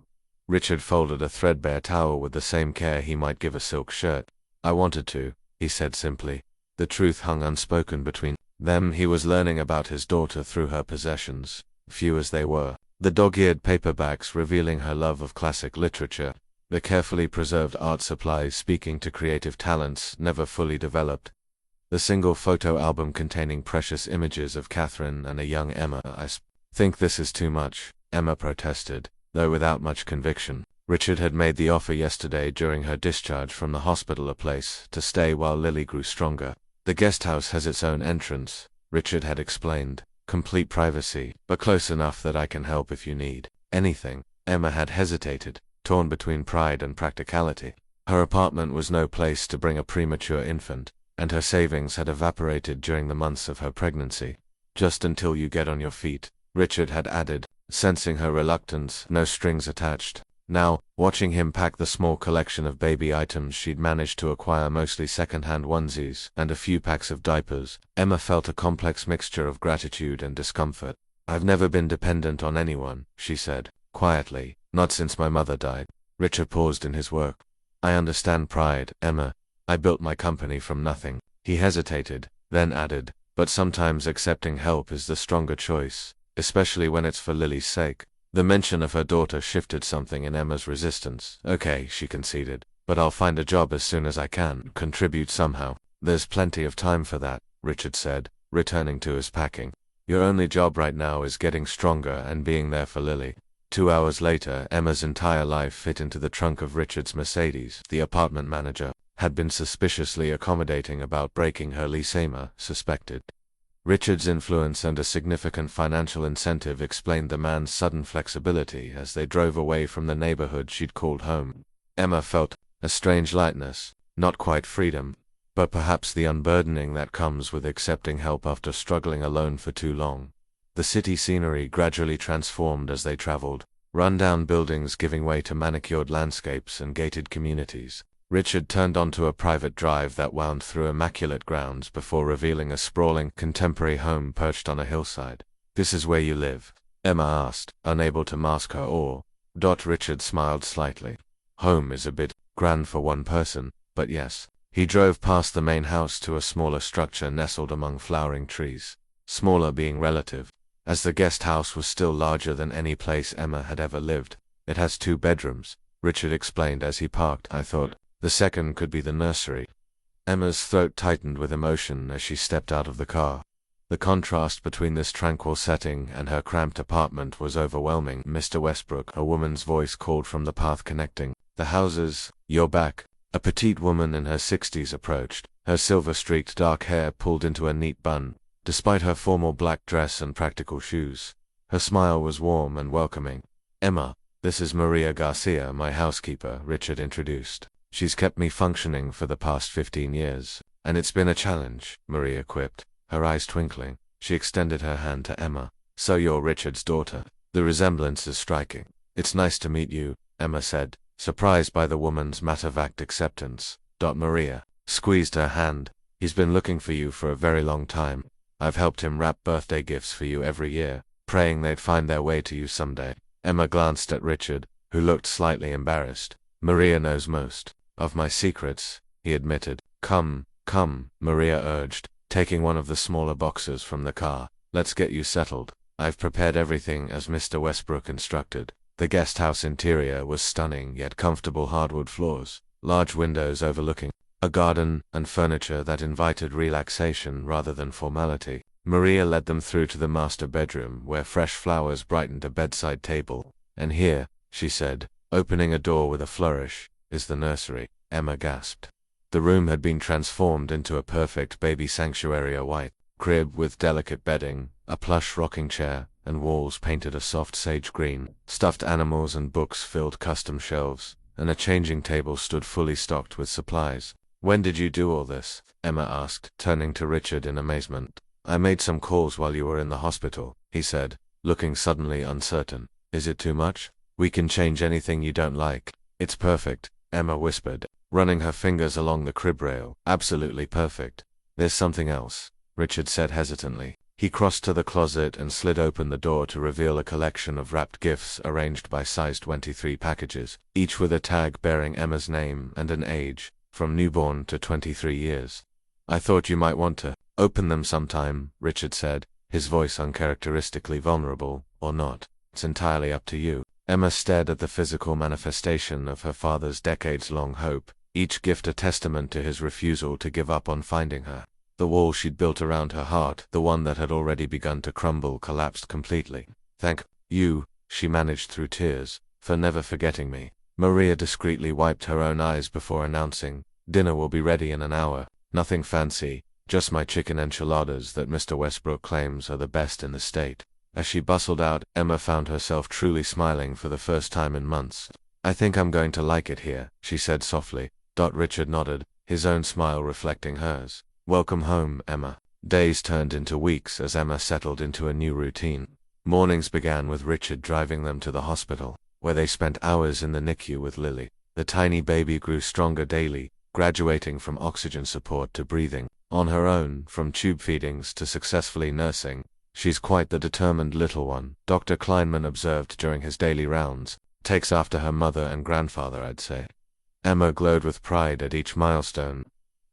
Richard folded a threadbare towel with the same care he might give a silk shirt. "I wanted to," he said simply. The truth hung unspoken between them. He was learning about his daughter through her possessions, few as they were. The dog-eared paperbacks revealing her love of classic literature, the carefully preserved art supplies speaking to creative talents never fully developed, the single photo album containing precious images of Catherine and a young Emma. "I think this is too much," Emma protested, though without much conviction. Richard had made the offer yesterday during her discharge from the hospital, a place to stay while Lily grew stronger. "The guest house has its own entrance," Richard had explained. "Complete privacy, but close enough that I can help if you need anything." Emma had hesitated, torn between pride and practicality. Her apartment was no place to bring a premature infant, and her savings had evaporated during the months of her pregnancy. "Just until you get on your feet," Richard had added, sensing her reluctance, no strings attached. Now, watching him pack the small collection of baby items she'd managed to acquire, mostly second-hand onesies and a few packs of diapers, Emma felt a complex mixture of gratitude and discomfort. "I've never been dependent on anyone," she said, quietly, "not since my mother died." Richard paused in his work. "I understand pride, Emma. I built my company from nothing." He hesitated, then added, "But sometimes accepting help is the stronger choice, especially when it's for Lily's sake." The mention of her daughter shifted something in Emma's resistance. "Okay," she conceded, "but I'll find a job as soon as I can, contribute somehow." "There's plenty of time for that," Richard said, returning to his packing. "Your only job right now is getting stronger and being there for Lily." 2 hours later, Emma's entire life fit into the trunk of Richard's Mercedes. The apartment manager had been suspiciously accommodating about breaking her lease. Emma suspected Richard's influence and a significant financial incentive explained the man's sudden flexibility as they drove away from the neighborhood she'd called home. Emma felt a strange lightness, not quite freedom, but perhaps the unburdening that comes with accepting help after struggling alone for too long. The city scenery gradually transformed as they traveled, run-down buildings giving way to manicured landscapes and gated communities. Richard turned onto a private drive that wound through immaculate grounds before revealing a sprawling, contemporary home perched on a hillside. "This is where you live?" Emma asked, unable to mask her awe. Richard smiled slightly. "Home is a bit grand for one person, but yes." He drove past the main house to a smaller structure nestled among flowering trees. Smaller being relative, as the guest house was still larger than any place Emma had ever lived. "It has 2 bedrooms, Richard explained as he parked. "I thought the second could be the nursery." Emma's throat tightened with emotion as she stepped out of the car. The contrast between this tranquil setting and her cramped apartment was overwhelming. "Mr. Westbrook," a woman's voice called from the path connecting the houses. "You're back." A petite woman in her 60s approached, her silver-streaked dark hair pulled into a neat bun. Despite her formal black dress and practical shoes, her smile was warm and welcoming. "Emma, this is Maria Garcia, my housekeeper," Richard introduced. "She's kept me functioning for the past 15 years, and it's been a challenge," Maria quipped, her eyes twinkling. She extended her hand to Emma. "So you're Richard's daughter. The resemblance is striking." "It's nice to meet you," Emma said, surprised by the woman's matter-of-fact acceptance. Maria squeezed her hand. "He's been looking for you for a very long time. I've helped him wrap birthday gifts for you every year, praying they'd find their way to you someday." Emma glanced at Richard, who looked slightly embarrassed. "Maria knows most of my secrets," he admitted. Come, Maria urged, taking one of the smaller boxes from the car. "Let's get you settled. I've prepared everything as Mr. Westbrook instructed." The guest house interior was stunning yet comfortable: hardwood floors, large windows overlooking a garden, and furniture that invited relaxation rather than formality. Maria led them through to the master bedroom, where fresh flowers brightened a bedside table. "And here," she said, opening a door with a flourish, "is the nursery." Emma gasped. The room had been transformed into a perfect baby sanctuary: a white crib with delicate bedding, a plush rocking chair, and walls painted a soft sage green. Stuffed animals and books filled custom shelves. and a changing table stood fully stocked with supplies. "When did you do all this?" Emma asked, turning to Richard in amazement. "I made some calls while you were in the hospital," he said, looking suddenly uncertain. "Is it too much? We can change anything you don't like." "It's perfect," Emma whispered, running her fingers along the crib rail. "Absolutely perfect." "There's something else," Richard said hesitantly. He crossed to the closet and slid open the door to reveal a collection of wrapped gifts arranged by size 23 packages, each with a tag bearing Emma's name and an age, from newborn to 23 years. "I thought you might want to open them sometime," Richard said, his voice uncharacteristically vulnerable, "or not. It's entirely up to you." Emma stared at the physical manifestation of her father's decades-long hope, each gift a testament to his refusal to give up on finding her. The wall she'd built around her heart, the one that had already begun to crumble, collapsed completely. "Thank you," she managed through tears, "for never forgetting me." Maria discreetly wiped her own eyes before announcing, "Dinner will be ready in an hour. Nothing fancy, just my chicken enchiladas that Mr. Westbrook claims are the best in the state." As she bustled out, Emma found herself truly smiling for the first time in months. "I think I'm going to like it here," she said softly. Richard nodded, his own smile reflecting hers. "Welcome home, Emma." Days turned into weeks as Emma settled into a new routine. Mornings began with Richard driving them to the hospital, where they spent hours in the NICU with Lily. The tiny baby grew stronger daily, graduating from oxygen support to breathing on her own, from tube feedings to successfully nursing. "She's quite the determined little one," Dr. Kleinman observed during his daily rounds. "Takes after her mother and grandfather, I'd say." Emma glowed with pride at each milestone.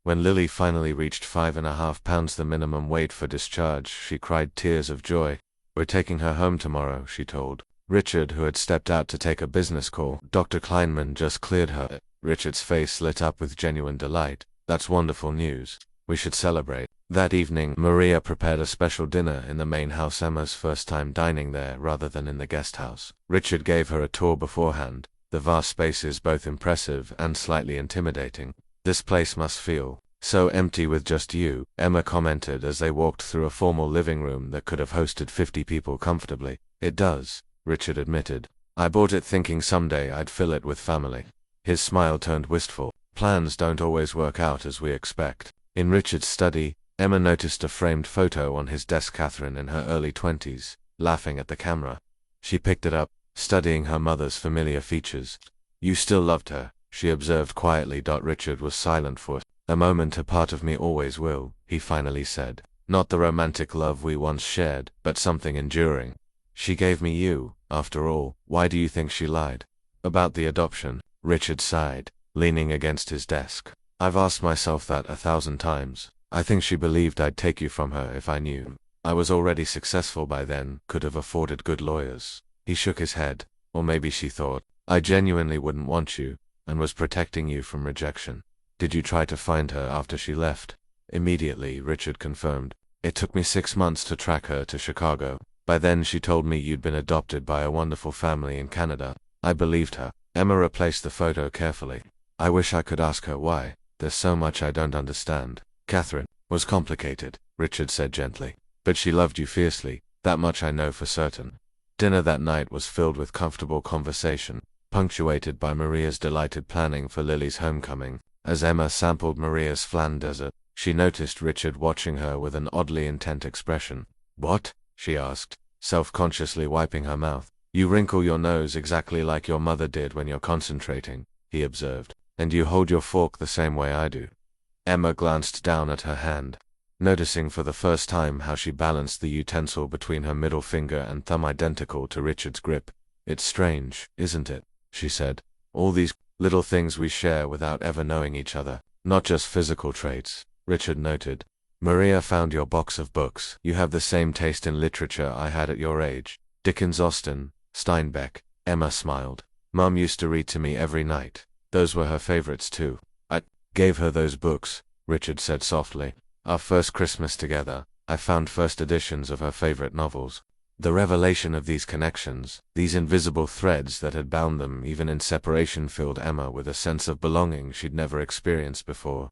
When Lily finally reached 5.5 pounds, the minimum weight for discharge, she cried tears of joy. "We're taking her home tomorrow," she told Richard, who had stepped out to take a business call. "Dr. Kleinman just cleared her." Richard's face lit up with genuine delight. "That's wonderful news. We should celebrate." That evening, Maria prepared a special dinner in the main house, Emma's first time dining there rather than in the guest house. Richard gave her a tour beforehand, the vast spaces both impressive and slightly intimidating. "This place must feel so empty with just you," Emma commented as they walked through a formal living room that could have hosted 50 people comfortably. "It does," Richard admitted. "I bought it thinking someday I'd fill it with family." His smile turned wistful. "Plans don't always work out as we expect." In Richard's study, Emma noticed a framed photo on his desk, Catherine in her early 20s, laughing at the camera. She picked it up, studying her mother's familiar features. "You still loved her," she observed quietly. Richard was silent for a moment. "A part of me always will," he finally said. "Not the romantic love we once shared, but something enduring. She gave me you, after all." "Why do you think she lied?" "About the adoption," Richard sighed, leaning against his desk. "I've asked myself that 1,000 times. I think she believed I'd take you from her if I knew. I was already successful by then, could have afforded good lawyers." He shook his head. "Or maybe she thought I genuinely wouldn't want you, and was protecting you from rejection." "Did you try to find her after she left?" "Immediately," Richard confirmed. "It took me 6 months to track her to Chicago. By then she told me you'd been adopted by a wonderful family in Canada. I believed her." Emma replaced the photo carefully. "I wish I could ask her why. There's so much I don't understand." "Catherine was complicated," Richard said gently. "But she loved you fiercely, that much I know for certain." Dinner that night was filled with comfortable conversation, punctuated by Maria's delighted planning for Lily's homecoming. As Emma sampled Maria's flan dessert, she noticed Richard watching her with an oddly intent expression. "What?" she asked, self-consciously wiping her mouth. "You wrinkle your nose exactly like your mother did when you're concentrating," he observed. "And you hold your fork the same way I do." Emma glanced down at her hand, noticing for the first time how she balanced the utensil between her middle finger and thumb, identical to Richard's grip. "It's strange, isn't it?" she said. "All these little things we share without ever knowing each other. Not just physical traits," Richard noted. "Maria found your box of books. You have the same taste in literature I had at your age. Dickens, Austen, Steinbeck." Emma smiled. "Mum used to read to me every night. Those were her favorites too." "I gave her those books," Richard said softly. "Our first Christmas together, I found first editions of her favorite novels." The revelation of these connections, these invisible threads that had bound them even in separation, filled Emma with a sense of belonging she'd never experienced before.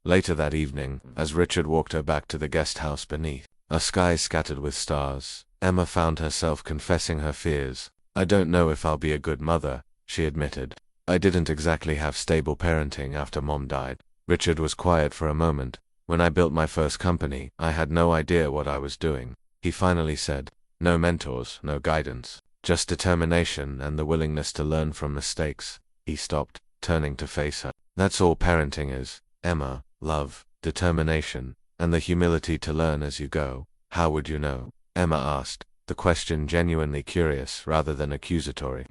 Later that evening, as Richard walked her back to the guest house beneath a sky scattered with stars, Emma found herself confessing her fears. "I don't know if I'll be a good mother," she admitted. I didn't exactly have stable parenting after Mom died. Richard was quiet for a moment. When I built my first company, I had no idea what I was doing. He finally said, no mentors, no guidance, just determination and the willingness to learn from mistakes. He stopped, turning to face her. That's all parenting is, Emma, love, determination, and the humility to learn as you go. How would you know? Emma asked, the question genuinely curious rather than accusatory.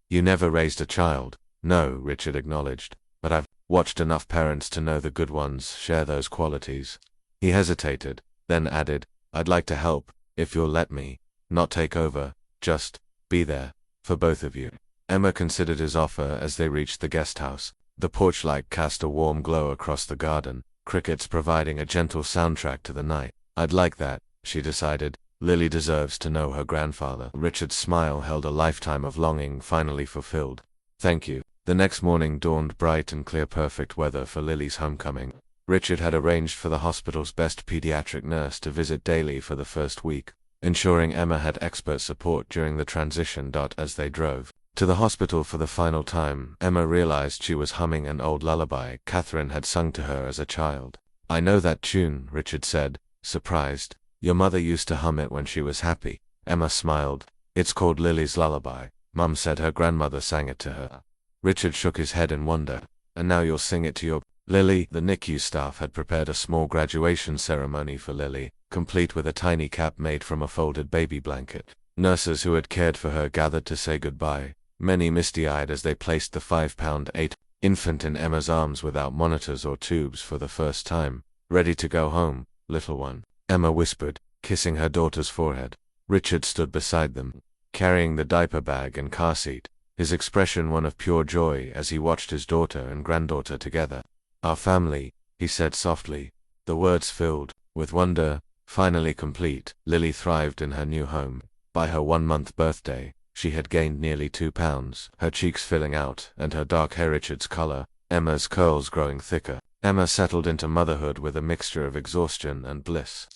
You never raised a child. No, Richard acknowledged, but I've watched enough parents to know the good ones share those qualities. He hesitated, then added, I'd like to help, if you'll let me, not take over, just be there, for both of you. Emma considered his offer as they reached the guest house. The porch light cast a warm glow across the garden, crickets providing a gentle soundtrack to the night. I'd like that, she decided. Lily deserves to know her grandfather. Richard's smile held a lifetime of longing finally fulfilled. Thank you. The next morning dawned bright and clear, perfect weather for Lily's homecoming. Richard had arranged for the hospital's best pediatric nurse to visit daily for the first week, ensuring Emma had expert support during the transition. As they drove to the hospital for the final time, Emma realized she was humming an old lullaby Catherine had sung to her as a child. I know that tune, Richard said, surprised. Your mother used to hum it when she was happy. Emma smiled. It's called Lily's Lullaby. Mum said her grandmother sang it to her. Richard shook his head in wonder. And now you'll sing it to your Lily. The NICU staff had prepared a small graduation ceremony for Lily, complete with a tiny cap made from a folded baby blanket. Nurses who had cared for her gathered to say goodbye, many misty-eyed as they placed the 5-pound-8 infant in Emma's arms without monitors or tubes for the first time. Ready to go home, little one, Emma whispered, kissing her daughter's forehead. Richard stood beside them, carrying the diaper bag and car seat, his expression one of pure joy as he watched his daughter and granddaughter together. Our family, he said softly, the words filled with wonder. Finally complete, Lily thrived in her new home. By her 1-month birthday, she had gained nearly 2 pounds, her cheeks filling out and her dark hair Richard's color, Emma's curls growing thicker. Emma settled into motherhood with a mixture of exhaustion and bliss.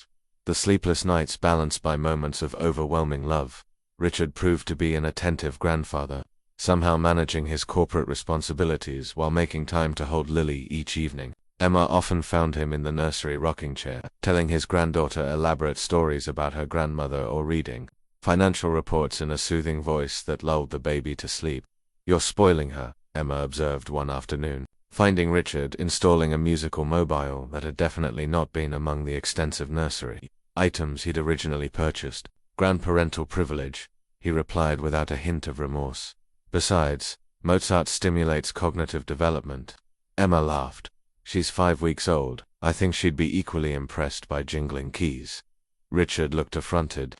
The sleepless nights balanced by moments of overwhelming love. Richard proved to be an attentive grandfather, somehow managing his corporate responsibilities while making time to hold Lily each evening. Emma often found him in the nursery rocking chair, telling his granddaughter elaborate stories about her grandmother or reading financial reports in a soothing voice that lulled the baby to sleep. You're spoiling her, Emma observed one afternoon, finding Richard installing a musical mobile that had definitely not been among the extensive nursery items he'd originally purchased. Grandparental privilege, he replied without a hint of remorse. Besides, Mozart stimulates cognitive development. Emma laughed. She's 5 weeks old. I think she'd be equally impressed by jingling keys. Richard looked affronted.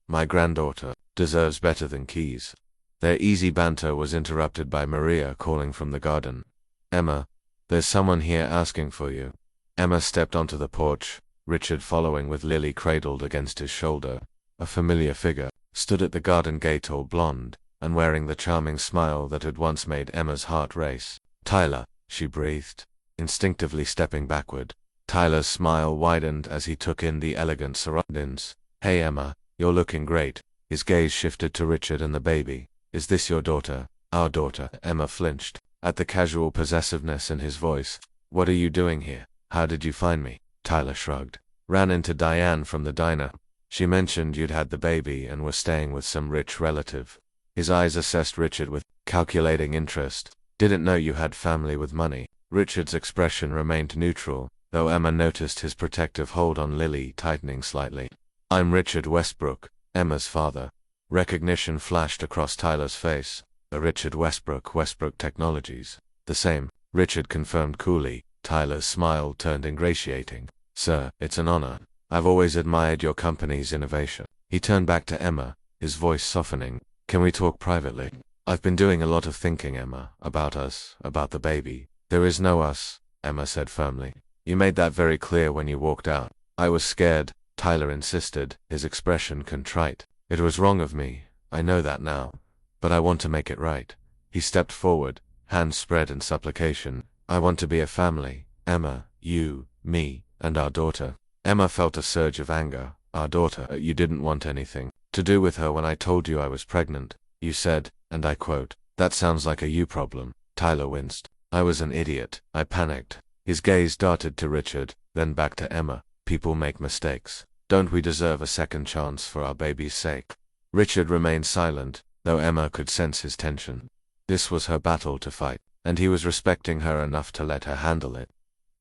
My granddaughter deserves better than keys. Their easy banter was interrupted by Maria calling from the garden. Emma, there's someone here asking for you. Emma stepped onto the porch, Richard following with Lily cradled against his shoulder. A familiar figure stood at the garden gate, all blonde, and wearing the charming smile that had once made Emma's heart race. Tyler, she breathed, instinctively stepping backward. Tyler's smile widened as he took in the elegant surroundings. Hey Emma, you're looking great. His gaze shifted to Richard and the baby. Is this your daughter? Our daughter. Emma flinched at the casual possessiveness in his voice. What are you doing here? How did you find me? Tyler shrugged. Ran into Diane from the diner. She mentioned you'd had the baby and were staying with some rich relative. His eyes assessed Richard with calculating interest. Didn't know you had family with money. Richard's expression remained neutral, though Emma noticed his protective hold on Lily tightening slightly. I'm Richard Westbrook, Emma's father. Recognition flashed across Tyler's face. Richard Westbrook, Westbrook Technologies. The same, Richard confirmed coolly. Tyler's smile turned ingratiating. Sir, it's an honor. I've always admired your company's innovation. He turned back to Emma, his voice softening. Can we talk privately? I've been doing a lot of thinking, Emma, about us, about the baby. There is no us, Emma said firmly. You made that very clear when you walked out. I was scared, Tyler insisted, his expression contrite. It was wrong of me, I know that now. But I want to make it right. He stepped forward, hands spread in supplication. I want to be a family, Emma, you, me, and our daughter. Emma felt a surge of anger. Our daughter, you didn't want anything to do with her when I told you I was pregnant. You said, and I quote, that sounds like a you problem. Tyler winced. I was an idiot. I panicked. His gaze darted to Richard, then back to Emma. People make mistakes. Don't we deserve a second chance for our baby's sake? Richard remained silent, though Emma could sense his tension. This was her battle to fight, and he was respecting her enough to let her handle it.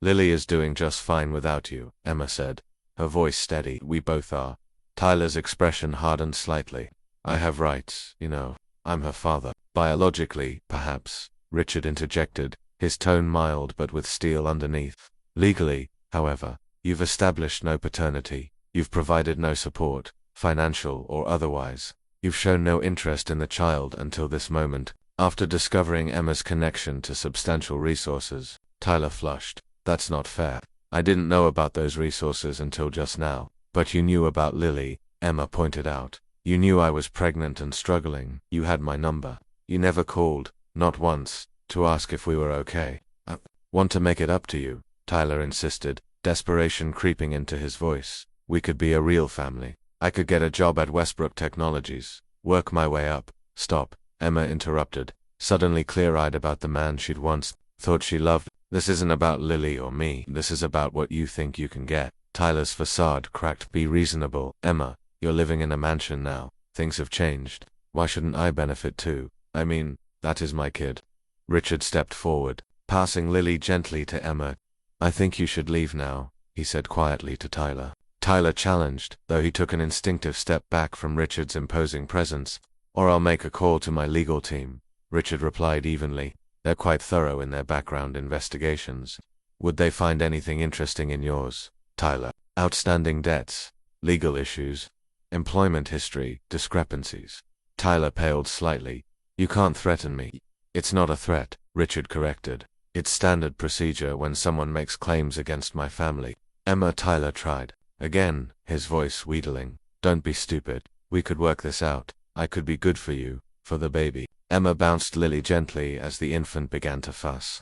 Lily is doing just fine without you, Emma said, her voice steady. We both are. Tyler's expression hardened slightly. I have rights, you know. I'm her father. Biologically, perhaps, Richard interjected, his tone mild but with steel underneath. Legally, however, you've established no paternity. You've provided no support, financial or otherwise. You've shown no interest in the child until this moment. After discovering Emma's connection to substantial resources, Tyler flushed. That's not fair. I didn't know about those resources until just now. But you knew about Lily, Emma pointed out. You knew I was pregnant and struggling. You had my number. You never called, not once, to ask if we were okay. I want to make it up to you, Tyler insisted, desperation creeping into his voice. We could be a real family. I could get a job at Westbrook Technologies, work my way up. Stop, Emma interrupted, suddenly clear-eyed about the man she'd once thought she loved. This isn't about Lily or me. This is about what you think you can get. Tyler's facade cracked. Be reasonable, Emma. You're living in a mansion now. Things have changed. Why shouldn't I benefit too? I mean, that is my kid. Richard stepped forward, passing Lily gently to Emma. I think you should leave now, he said quietly to Tyler. Tyler challenged, though he took an instinctive step back from Richard's imposing presence. Or I'll make a call to my legal team, Richard replied evenly. They're quite thorough in their background investigations. Would they find anything interesting in yours, Tyler? Outstanding debts, legal issues, employment history, discrepancies. Tyler paled slightly. You can't threaten me. It's not a threat, Richard corrected. It's standard procedure when someone makes claims against my family. Emma. Tyler tried. Again, his voice wheedling. Don't be stupid. We could work this out. I could be good for you, for the baby. Emma bounced Lily gently as the infant began to fuss.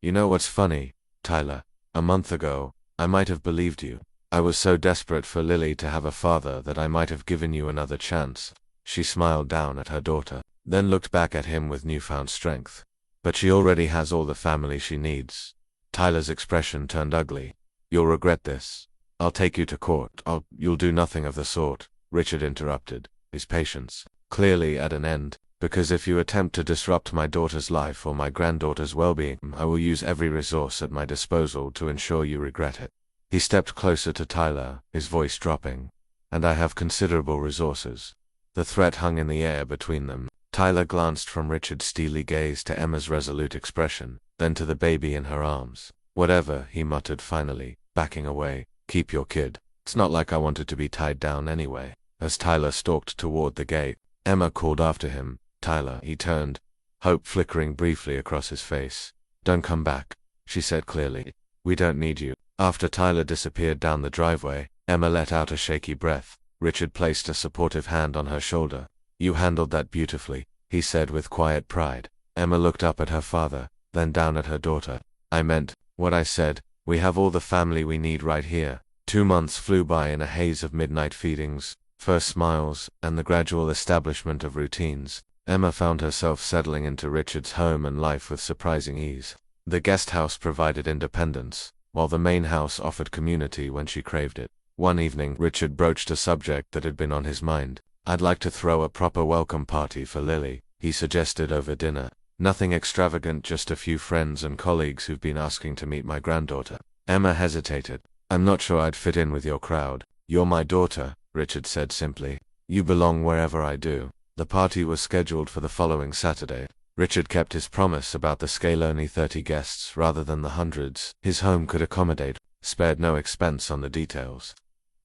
You know what's funny, Tyler? A month ago, I might have believed you. I was so desperate for Lily to have a father that I might have given you another chance. She smiled down at her daughter, then looked back at him with newfound strength. But she already has all the family she needs. Tyler's expression turned ugly. You'll regret this. I'll take you to court. You'll do nothing of the sort, Richard interrupted, his patience clearly at an end. Because if you attempt to disrupt my daughter's life or my granddaughter's well-being, I will use every resource at my disposal to ensure you regret it. He stepped closer to Tyler, his voice dropping. And I have considerable resources. The threat hung in the air between them. Tyler glanced from Richard's steely gaze to Emma's resolute expression, then to the baby in her arms. Whatever, he muttered finally, backing away. Keep your kid. It's not like I wanted to be tied down anyway. As Tyler stalked toward the gate, Emma called after him. Tyler. He turned, hope flickering briefly across his face. Don't come back, she said clearly. We don't need you. After Tyler disappeared down the driveway, Emma let out a shaky breath. Richard placed a supportive hand on her shoulder. You handled that beautifully, he said with quiet pride. Emma looked up at her father, then down at her daughter. I meant what I said. We have all the family we need right here. 2 months flew by in a haze of midnight feedings, first smiles, and the gradual establishment of routines. Emma found herself settling into Richard's home and life with surprising ease. The guest house provided independence, while the main house offered community when she craved it. One evening, Richard broached a subject that had been on his mind. I'd like to throw a proper welcome party for Lily, he suggested over dinner. Nothing extravagant, just a few friends and colleagues who've been asking to meet my granddaughter. Emma hesitated. I'm not sure I'd fit in with your crowd. You're my daughter, Richard said simply. You belong wherever I do. The party was scheduled for the following Saturday. Richard kept his promise about the scale, only 30 guests rather than the hundreds his home could accommodate, spared no expense on the details.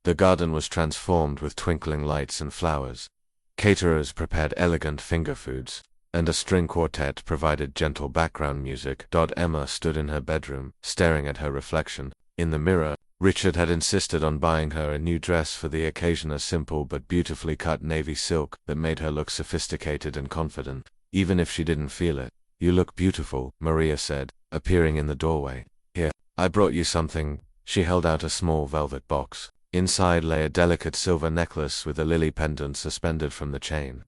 The garden was transformed with twinkling lights and flowers. Caterers prepared elegant finger foods, and a string quartet provided gentle background music. Emma stood in her bedroom, staring at her reflection. In the mirror, Richard had insisted on buying her a new dress for the occasion, a simple but beautifully cut navy silk that made her look sophisticated and confident, even if she didn't feel it. You look beautiful, Maria said, appearing in the doorway. Here, I brought you something. She held out a small velvet box. Inside lay a delicate silver necklace with a lily pendant suspended from the chain.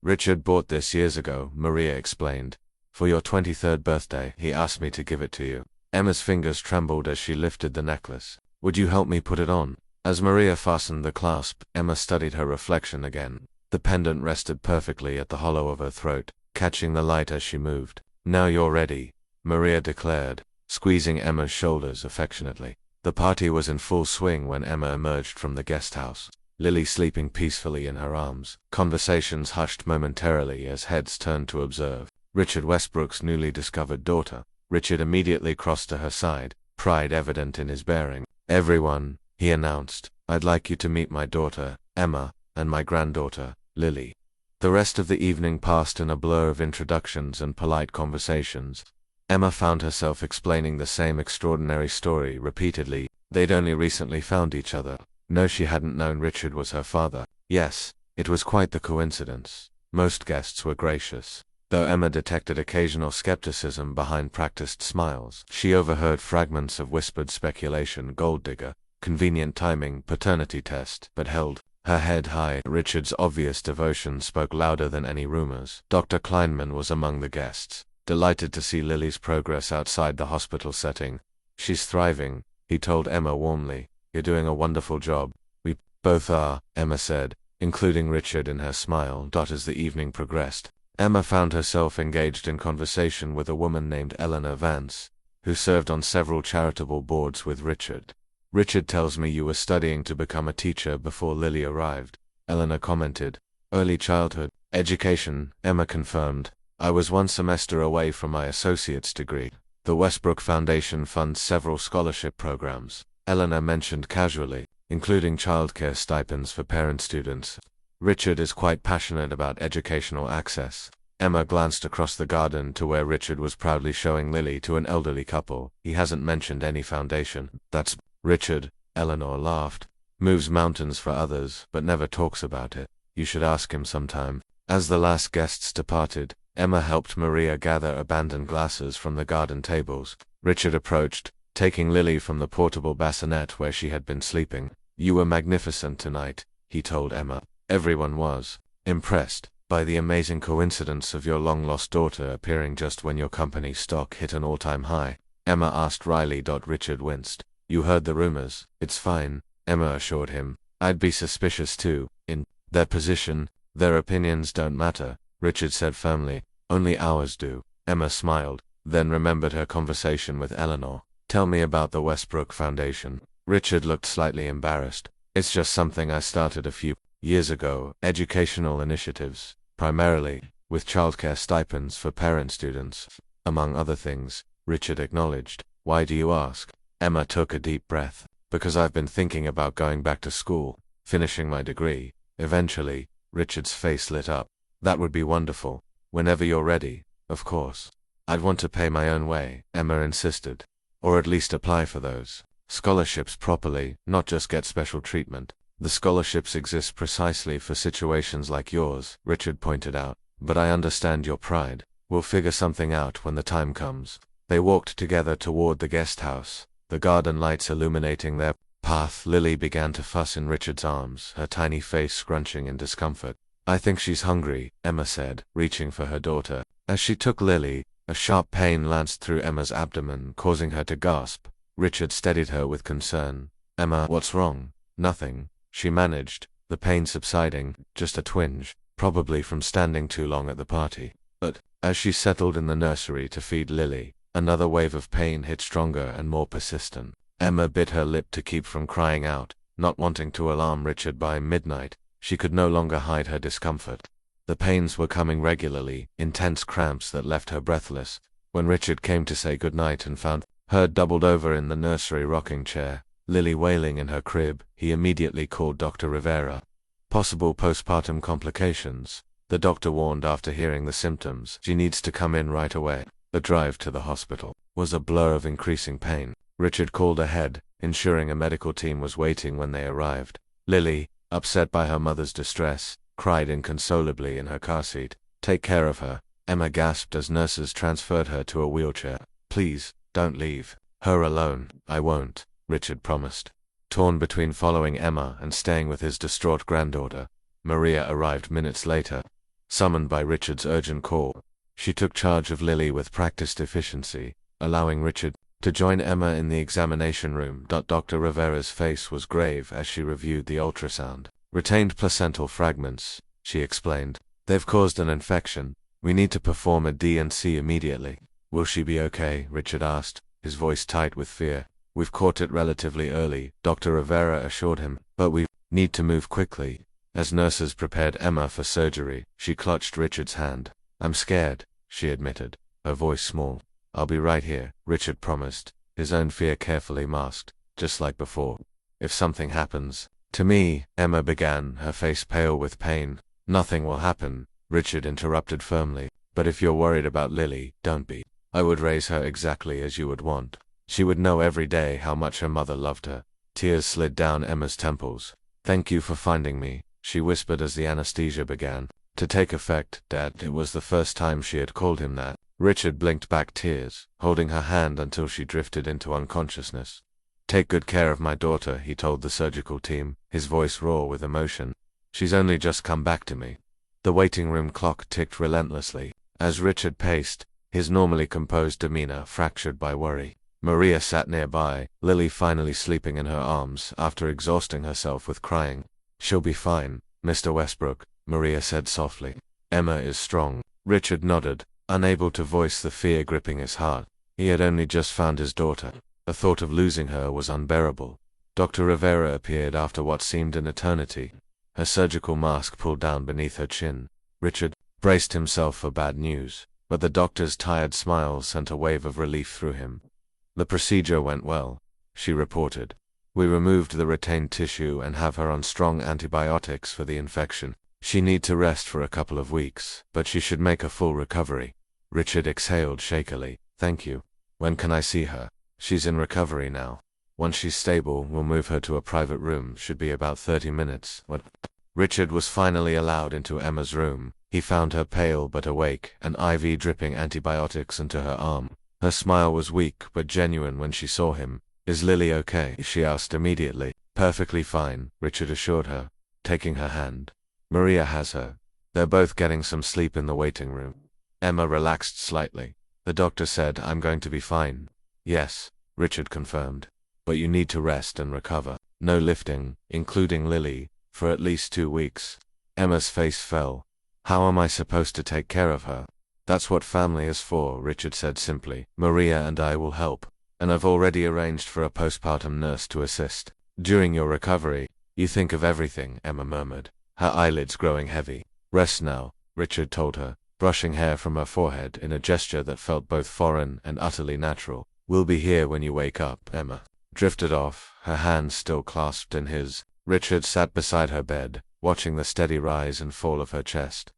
Richard bought this years ago, Maria explained, For your 23rd birthday, he asked me to give it to you. Emma's fingers trembled as she lifted the necklace. Would you help me put it on? As Maria fastened the clasp, Emma studied her reflection again. The pendant rested perfectly at the hollow of her throat, catching the light as she moved. Now you're ready, Maria declared, squeezing Emma's shoulders affectionately. The party was in full swing when Emma emerged from the guest house, Lily sleeping peacefully in her arms. Conversations hushed momentarily as heads turned to observe Richard Westbrook's newly discovered daughter. Richard immediately crossed to her side, pride evident in his bearing. Everyone, he announced, I'd like you to meet my daughter, Emma, and my granddaughter, Lily. The rest of the evening passed in a blur of introductions and polite conversations. Emma found herself explaining the same extraordinary story repeatedly. They'd only recently found each other. No, she hadn't known Richard was her father. Yes, it was quite the coincidence. Most guests were gracious, though Emma detected occasional skepticism behind practiced smiles. She overheard fragments of whispered speculation, gold digger, convenient timing, paternity test, but held her head high. Richard's obvious devotion spoke louder than any rumors. Dr. Kleinman was among the guests, delighted to see Lily's progress outside the hospital setting. She's thriving, he told Emma warmly. You're doing a wonderful job. We both are, Emma said, including Richard in her smile. As the evening progressed, Emma found herself engaged in conversation with a woman named Eleanor Vance, who served on several charitable boards with Richard. Richard tells me you were studying to become a teacher before Lily arrived, Eleanor commented. Early childhood education, Emma confirmed. I was one semester away from my associate's degree. The Westbrook Foundation funds several scholarship programs, Eleanor mentioned casually, including childcare stipends for parent students. Richard is quite passionate about educational access. Emma glanced across the garden to where Richard was proudly showing Lily to an elderly couple. He hasn't mentioned any foundation. That's Richard, Eleanor laughed. Moves mountains for others, but never talks about it. You should ask him sometime. As the last guests departed, Emma helped Maria gather abandoned glasses from the garden tables. Richard approached, taking Lily from the portable bassinet where she had been sleeping. You were magnificent tonight, he told Emma. Everyone was impressed by the amazing coincidence of your long-lost daughter appearing just when your company's stock hit an all-time high. Emma asked wryly. Richard winced. You heard the rumors. It's fine, Emma assured him. I'd be suspicious too. In their position, their opinions don't matter, Richard said firmly. Only ours do. Emma smiled, then remembered her conversation with Eleanor. Tell me about the Westbrook Foundation. Richard looked slightly embarrassed. It's just something I started a few years ago. Educational initiatives, primarily, with childcare stipends for parent students, among other things, Richard acknowledged. Why do you ask? Emma took a deep breath. Because I've been thinking about going back to school, finishing my degree. Eventually, Richard's face lit up. That would be wonderful. Whenever you're ready, of course. I'd want to pay my own way, Emma insisted. Or at least apply for those scholarships properly, not just get special treatment. The scholarships exist precisely for situations like yours, Richard pointed out. But I understand your pride. We'll figure something out when the time comes. They walked together toward the guest house, the garden lights illuminating their path. Lily began to fuss in Richard's arms, her tiny face scrunching in discomfort. I think she's hungry, Emma said, reaching for her daughter. As she took Lily, a sharp pain lanced through Emma's abdomen, causing her to gasp. Richard steadied her with concern. Emma, what's wrong? Nothing, she managed, the pain subsiding, just a twinge, probably from standing too long at the party. But, as she settled in the nursery to feed Lily, another wave of pain hit stronger and more persistent. Emma bit her lip to keep from crying out, not wanting to alarm Richard. By midnight, she could no longer hide her discomfort. The pains were coming regularly, intense cramps that left her breathless. When Richard came to say goodnight and found her doubled over in the nursery rocking chair, Lily wailing in her crib, he immediately called Dr. Rivera. Possible postpartum complications, the doctor warned after hearing the symptoms. She needs to come in right away. The drive to the hospital was a blur of increasing pain. Richard called ahead, ensuring a medical team was waiting when they arrived. Lily, upset by her mother's distress, cried inconsolably in her car seat. Take care of her, Emma gasped as nurses transferred her to a wheelchair. Please, don't leave her alone. I won't, Richard promised. Torn between following Emma and staying with his distraught granddaughter, Maria arrived minutes later, summoned by Richard's urgent call. She took charge of Lily with practiced efficiency, allowing Richard to join Emma in the examination room. Dr. Rivera's face was grave as she reviewed the ultrasound. Retained placental fragments, she explained. They've caused an infection. We need to perform a D&C immediately. Will she be okay? Richard asked, his voice tight with fear. We've caught it relatively early, Dr. Rivera assured him, but we need to move quickly. As nurses prepared Emma for surgery, she clutched Richard's hand. I'm scared, she admitted, her voice small. I'll be right here, Richard promised, his own fear carefully masked, just like before. If something happens to me, Emma began, her face pale with pain. Nothing will happen, Richard interrupted firmly. But if you're worried about Lily, don't be. I would raise her exactly as you would want. She would know every day how much her mother loved her. Tears slid down Emma's temples. Thank you for finding me, she whispered as the anesthesia began to take effect. Dad, it was the first time she had called him that. Richard blinked back tears, holding her hand until she drifted into unconsciousness. Take good care of my daughter, he told the surgical team, his voice raw with emotion. She's only just come back to me. The waiting room clock ticked relentlessly. As Richard paced, his normally composed demeanor fractured by worry. Maria sat nearby, Lily finally sleeping in her arms after exhausting herself with crying. She'll be fine, Mr. Westbrook, Maria said softly. Emma is strong. Richard nodded, unable to voice the fear gripping his heart. He had only just found his daughter. The thought of losing her was unbearable. Dr. Rivera appeared after what seemed an eternity, her surgical mask pulled down beneath her chin. Richard braced himself for bad news, but the doctor's tired smile sent a wave of relief through him. The procedure went well, she reported. We removed the retained tissue and have her on strong antibiotics for the infection. She needs to rest for a couple of weeks, but she should make a full recovery. Richard exhaled shakily. Thank you. When can I see her? She's in recovery now. Once she's stable, we'll move her to a private room. Should be about 30 minutes. What? Richard was finally allowed into Emma's room. He found her pale but awake, an IV dripping antibiotics into her arm. Her smile was weak but genuine when she saw him. Is Lily okay? She asked immediately. Perfectly fine, Richard assured her, taking her hand. Maria has her. They're both getting some sleep in the waiting room. Emma relaxed slightly. The doctor said, I'm going to be fine. Yes, Richard confirmed. But you need to rest and recover. No lifting, including Lily, for at least 2 weeks. Emma's face fell. How am I supposed to take care of her? That's what family is for, Richard said simply. Maria and I will help. And I've already arranged for a postpartum nurse to assist. During your recovery, you think of everything, Emma murmured, her eyelids growing heavy. Rest now, Richard told her, brushing hair from her forehead in a gesture that felt both foreign and utterly natural. We'll be here when you wake up. Emma drifted off, her hands still clasped in his. Richard sat beside her bed, watching the steady rise and fall of her chest.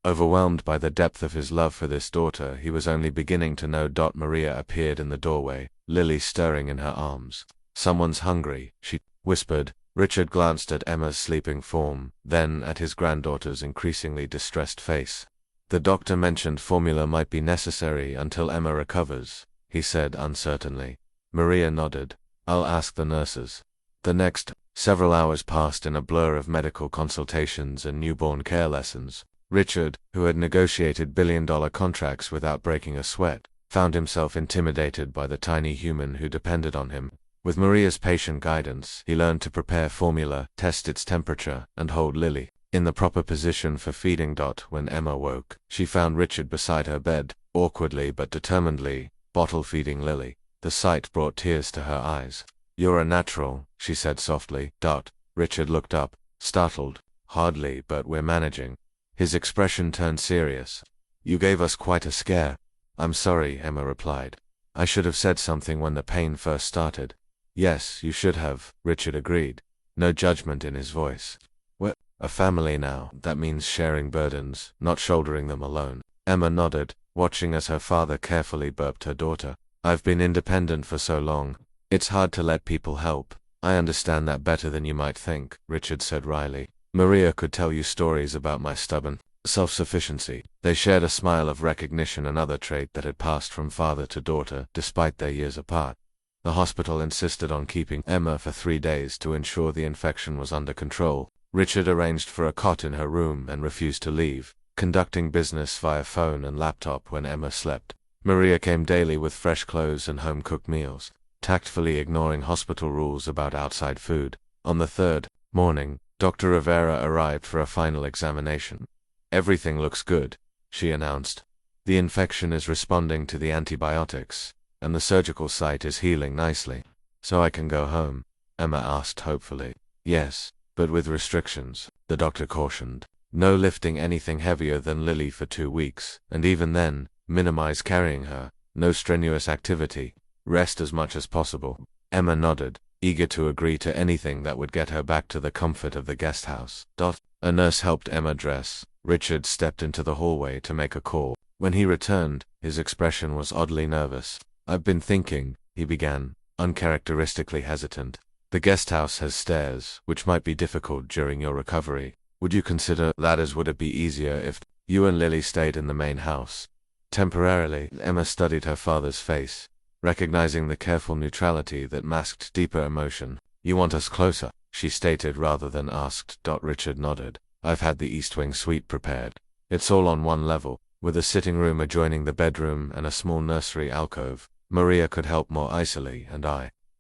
Overwhelmed by the depth of his love for this daughter he was only beginning to know. Maria appeared in the doorway, Lily stirring in her arms. Someone's hungry, she whispered. Richard glanced at Emma's sleeping form, then at his granddaughter's increasingly distressed face. The doctor mentioned formula might be necessary until Emma recovers, he said uncertainly. Maria nodded. I'll ask the nurses. The next several hours passed in a blur of medical consultations and newborn care lessons. Richard, who had negotiated billion-dollar contracts without breaking a sweat, found himself intimidated by the tiny human who depended on him. With Maria's patient guidance, he learned to prepare formula, test its temperature, and hold Lily in the proper position for feeding. When Emma woke, she found Richard beside her bed, awkwardly but determinedly, bottle-feeding Lily. The sight brought tears to her eyes. You're a natural, she said softly. Richard looked up, startled. Hardly, but we're managing. His expression turned serious. You gave us quite a scare. I'm sorry, Emma replied. I should have said something when the pain first started. Yes, you should have, Richard agreed, no judgment in his voice. We're a family now. That means sharing burdens, not shouldering them alone. Emma nodded, watching as her father carefully burped her daughter. I've been independent for so long. It's hard to let people help. I understand that better than you might think, Richard said wryly. Maria could tell you stories about my stubborn self-sufficiency. They shared a smile of recognition, another trait that had passed from father to daughter despite their years apart. The hospital insisted on keeping Emma for 3 days to ensure the infection was under control. Richard arranged for a cot in her room and refused to leave. conducting business via phone and laptop when Emma slept. Maria came daily with fresh clothes and home-cooked meals, tactfully ignoring hospital rules about outside food. On the third morning, Dr. Rivera arrived for a final examination. "Everything looks good," she announced. "The infection is responding to the antibiotics, and the surgical site is healing nicely. So I can go home?" Emma asked hopefully. "Yes, but with restrictions," the doctor cautioned. "No lifting anything heavier than Lily for 2 weeks, and even then, minimize carrying her. No strenuous activity. Rest as much as possible." Emma nodded, eager to agree to anything that would get her back to the comfort of the guest house. A nurse helped Emma dress. Richard stepped into the hallway to make a call. When he returned, his expression was oddly nervous. "I've been thinking," he began, uncharacteristically hesitant. "The guest house has stairs, which might be difficult during your recovery. Would you consider that, as would it be easier if you and Lily stayed in the main house?" Temporarily, Emma studied her father's face, recognizing the careful neutrality that masked deeper emotion. "You want us closer," she stated rather than asked. Richard nodded. "I've had the East Wing suite prepared. It's all on one level, with a sitting room adjoining the bedroom and a small nursery alcove. Maria could help more easily, and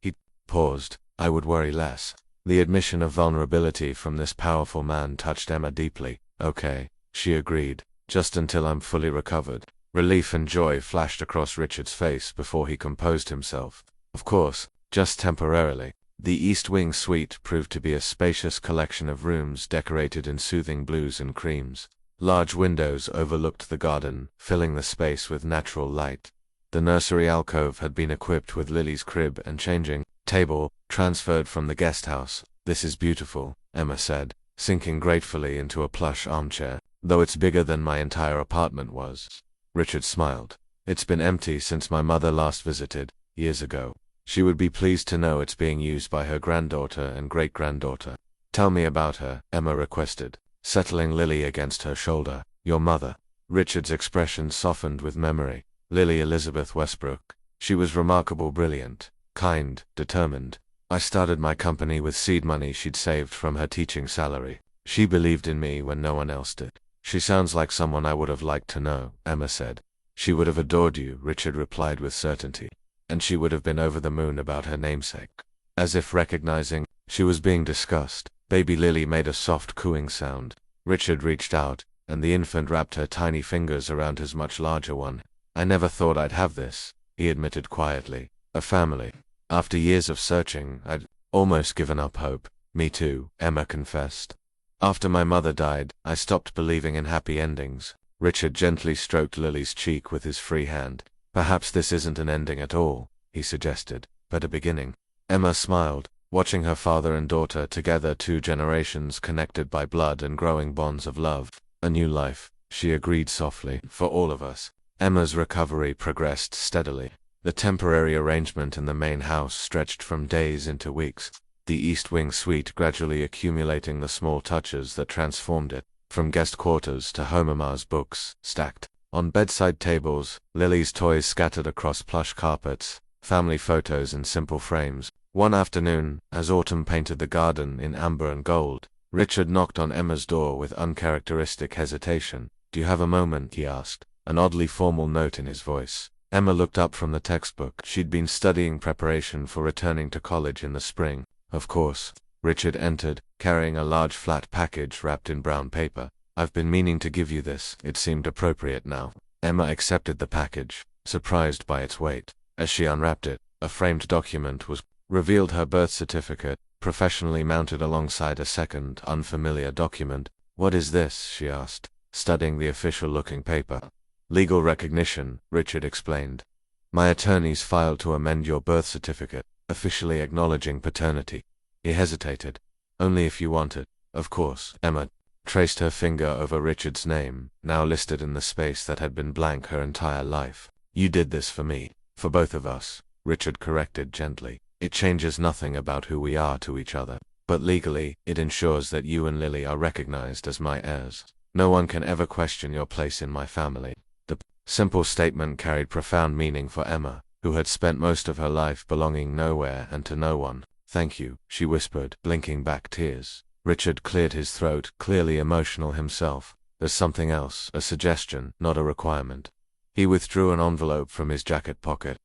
he paused. "I would worry less." The admission of vulnerability from this powerful man touched Emma deeply. "Okay," she agreed, "just until I'm fully recovered." Relief and joy flashed across Richard's face before he composed himself. "Of course, just temporarily." The East Wing suite proved to be a spacious collection of rooms decorated in soothing blues and creams. Large windows overlooked the garden, filling the space with natural light. The nursery alcove had been equipped with Lily's crib and changing table, transferred from the guest house. "This is beautiful," Emma said, sinking gratefully into a plush armchair, "though it's bigger than my entire apartment was." Richard smiled. "It's been empty since my mother last visited, years ago. She would be pleased to know it's being used by her granddaughter and great-granddaughter." "Tell me about her," Emma requested, settling Lily against her shoulder. "Your mother." Richard's expression softened with memory. "Lily Elizabeth Westbrook. She was remarkable, brilliant, kind, determined. I started my company with seed money she'd saved from her teaching salary. She believed in me when no one else did." "She sounds like someone I would have liked to know," Emma said. "She would have adored you," Richard replied with certainty. "And she would have been over the moon about her namesake." As if recognizing she was being discussed, baby Lily made a soft cooing sound. Richard reached out, and the infant wrapped her tiny fingers around his much larger one. "I never thought I'd have this," he admitted quietly. "A family. After years of searching, I'd almost given up hope." "Me too," Emma confessed. "After my mother died, I stopped believing in happy endings." Richard gently stroked Lily's cheek with his free hand. "Perhaps this isn't an ending at all," he suggested, "but a beginning." Emma smiled, watching her father and daughter together, 2 generations connected by blood and growing bonds of love. "A new life," she agreed softly, "for all of us." Emma's recovery progressed steadily. The temporary arrangement in the main house stretched from days into weeks, the East Wing suite gradually accumulating the small touches that transformed it, from guest quarters to Homer's books, stacked on bedside tables, Lily's toys scattered across plush carpets, family photos in simple frames. One afternoon, as autumn painted the garden in amber and gold, Richard knocked on Emma's door with uncharacteristic hesitation. "Do you have a moment?" he asked, an oddly formal note in his voice. Emma looked up from the textbook she'd been studying, preparation for returning to college in the spring. "Of course." Richard entered, carrying a large flat package wrapped in brown paper. "I've been meaning to give you this." It seemed appropriate now. Emma accepted the package, surprised by its weight. As she unwrapped it, a framed document was revealed, her birth certificate, professionally mounted alongside a second, unfamiliar document. "What is this?" she asked, studying the official-looking paper. "Legal recognition," Richard explained. "My attorneys filed to amend your birth certificate, officially acknowledging paternity." He hesitated. "Only if you want it, of course." Emma traced her finger over Richard's name, now listed in the space that had been blank her entire life. "You did this for me, for both of us," Richard corrected gently. "It changes nothing about who we are to each other, but legally, it ensures that you and Lily are recognized as my heirs. No one can ever question your place in my family." The simple statement carried profound meaning for Emma, who had spent most of her life belonging nowhere and to no one. "Thank you," she whispered, blinking back tears. Richard cleared his throat, clearly emotional himself. there's something else, a suggestion, not a requirement. He withdrew an envelope from his jacket pocket.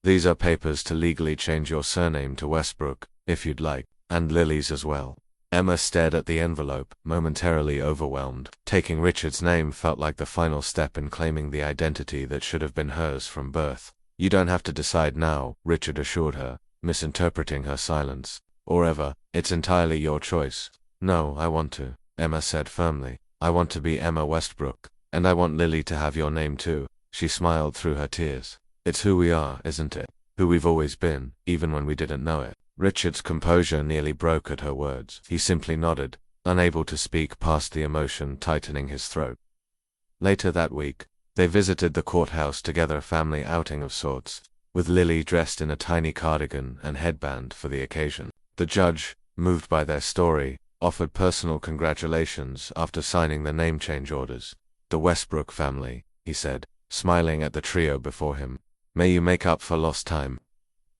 These are papers to legally change your surname to Westbrook, if you'd like, and Lily's as well. Emma stared at the envelope, momentarily overwhelmed. Taking Richard's name felt like the final step in claiming the identity that should have been hers from birth. You don't have to decide now, Richard assured her, misinterpreting her silence. Or ever, it's entirely your choice. No, I want to, Emma said firmly. I want to be Emma Westbrook, and I want Lily to have your name too. She smiled through her tears. It's who we are, isn't it? Who we've always been, even when we didn't know it. Richard's composure nearly broke at her words. He simply nodded, unable to speak past the emotion tightening his throat. Later that week, they visited the courthouse together, a family outing of sorts, with Lily dressed in a tiny cardigan and headband for the occasion. The judge, moved by their story, offered personal congratulations after signing the name change orders. The Westbrook family, he said, smiling at the trio before him. May you make up for lost time.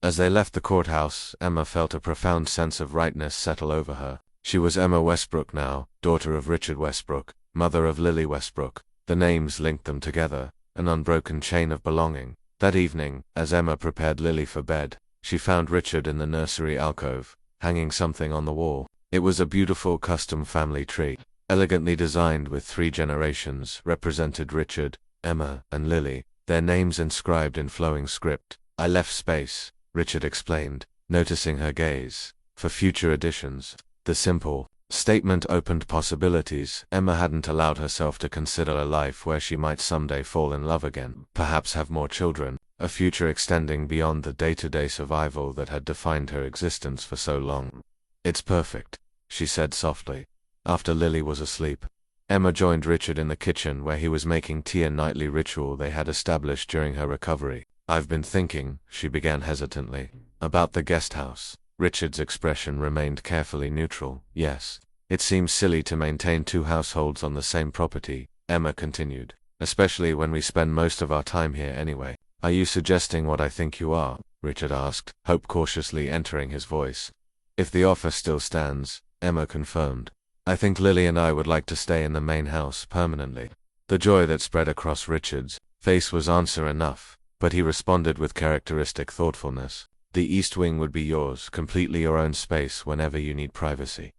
As they left the courthouse, Emma felt a profound sense of rightness settle over her. She was Emma Westbrook now, daughter of Richard Westbrook, mother of Lily Westbrook. The names linked them together, an unbroken chain of belonging. That evening, as Emma prepared Lily for bed, she found Richard in the nursery alcove, hanging something on the wall. It was a beautiful custom family tree, elegantly designed with 3 generations, represented Richard, Emma, and Lily, their names inscribed in flowing script. I left space, Richard explained, noticing her gaze, for future editions. The simple statement opened possibilities. Emma hadn't allowed herself to consider a life where she might someday fall in love again, perhaps have more children, a future extending beyond the day-to-day survival that had defined her existence for so long. It's perfect, she said softly, after Lily was asleep. Emma joined Richard in the kitchen where he was making tea, a nightly ritual they had established during her recovery. I've been thinking, she began hesitantly, about the guest house. Richard's expression remained carefully neutral. Yes, it seems silly to maintain 2 households on the same property, Emma continued, especially when we spend most of our time here anyway. Are you suggesting what I think you are? Richard asked, hope cautiously entering his voice. If the offer still stands, Emma confirmed. I think Lily and I would like to stay in the main house permanently. The joy that spread across Richard's face was answer enough, but he responded with characteristic thoughtfulness. The East Wing would be yours, completely your own space whenever you need privacy.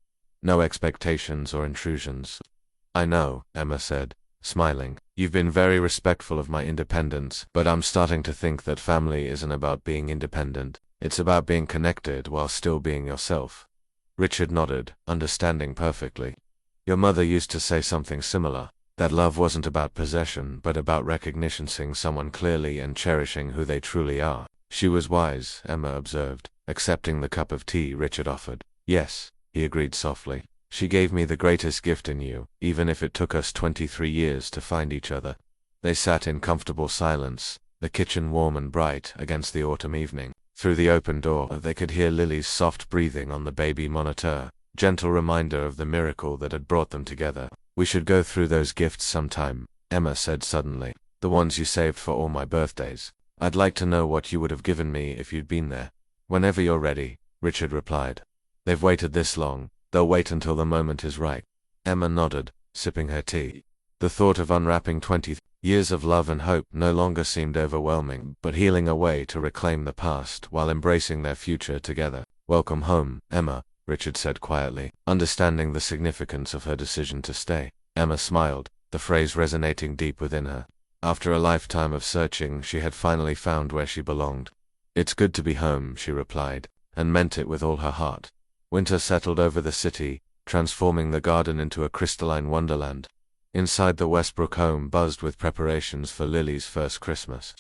No expectations or intrusions. I know, Emma said, smiling. You've been very respectful of my independence, but I'm starting to think that family isn't about being independent. It's about being connected while still being yourself. Richard nodded, understanding perfectly. Your mother used to say something similar, that love wasn't about possession but about recognizing someone clearly and cherishing who they truly are. She was wise, Emma observed, accepting the cup of tea Richard offered. Yes, he agreed softly. She gave me the greatest gift in you, even if it took us 23 years to find each other. They sat in comfortable silence, the kitchen warm and bright against the autumn evening. Through the open door, they could hear Lily's soft breathing on the baby monitor, gentle reminder of the miracle that had brought them together. We should go through those gifts sometime, Emma said suddenly. The ones you saved for all my birthdays. I'd like to know what you would have given me if you'd been there. Whenever you're ready, Richard replied. They've waited this long, they'll wait until the moment is right. Emma nodded, sipping her tea. The thought of unwrapping 20 years of love and hope no longer seemed overwhelming, but healing a way to reclaim the past while embracing their future together. Welcome home, Emma, Richard said quietly, understanding the significance of her decision to stay. Emma smiled, the phrase resonating deep within her. After a lifetime of searching, she had finally found where she belonged. It's good to be home, she replied, and meant it with all her heart. Winter settled over the city, transforming the garden into a crystalline wonderland. Inside the Westbrook home buzzed with preparations for Lily's first Christmas.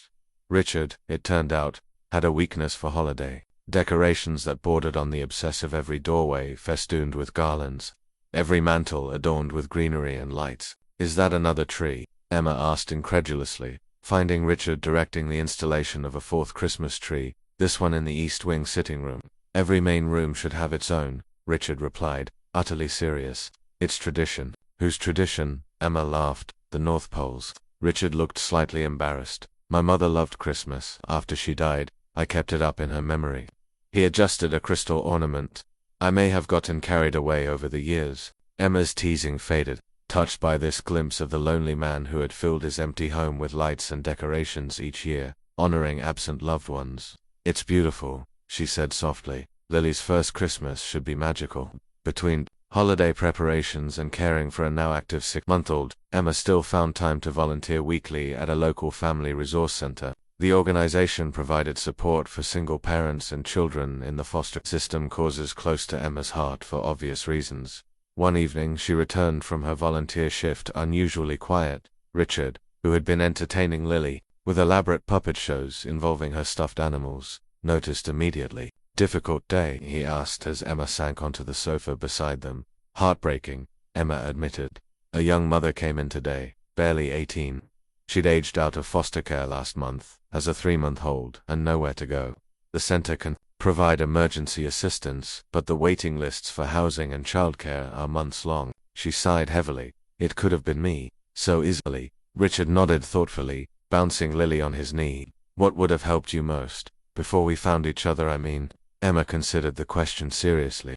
Richard, it turned out, had a weakness for holiday decorations that bordered on the obsessive, every doorway festooned with garlands, every mantel adorned with greenery and lights. Is that another tree? Emma asked incredulously, finding Richard directing the installation of a 4th Christmas tree, this one in the East Wing sitting room. Every main room should have its own, Richard replied, utterly serious. It's tradition. Whose tradition? Emma laughed. The North Pole's. Richard looked slightly embarrassed. My mother loved Christmas. After she died, I kept it up in her memory. He adjusted a crystal ornament. I may have gotten carried away over the years. Emma's teasing faded. touched by this glimpse of the lonely man who had filled his empty home with lights and decorations each year, honoring absent loved ones. "It's beautiful," she said softly. "Lily's first Christmas should be magical." Between holiday preparations and caring for a now active 6-month-old, Emma still found time to volunteer weekly at a local family resource center. The organization provided support for single parents and children in the foster system, causes close to Emma's heart for obvious reasons. One evening she returned from her volunteer shift unusually quiet. Richard, who had been entertaining Lily with elaborate puppet shows involving her stuffed animals, noticed immediately. "Difficult day?" he asked as Emma sank onto the sofa beside them. "Heartbreaking," Emma admitted. "A young mother came in today, barely 18. She'd aged out of foster care last month, as a 3-month-old, and nowhere to go. The center can provide emergency assistance, but the waiting lists for housing and childcare are months long." She sighed heavily. "It could have been me, so easily." Richard nodded thoughtfully, bouncing Lily on his knee. "What would have helped you most? Before we found each other, I mean." Emma considered the question seriously.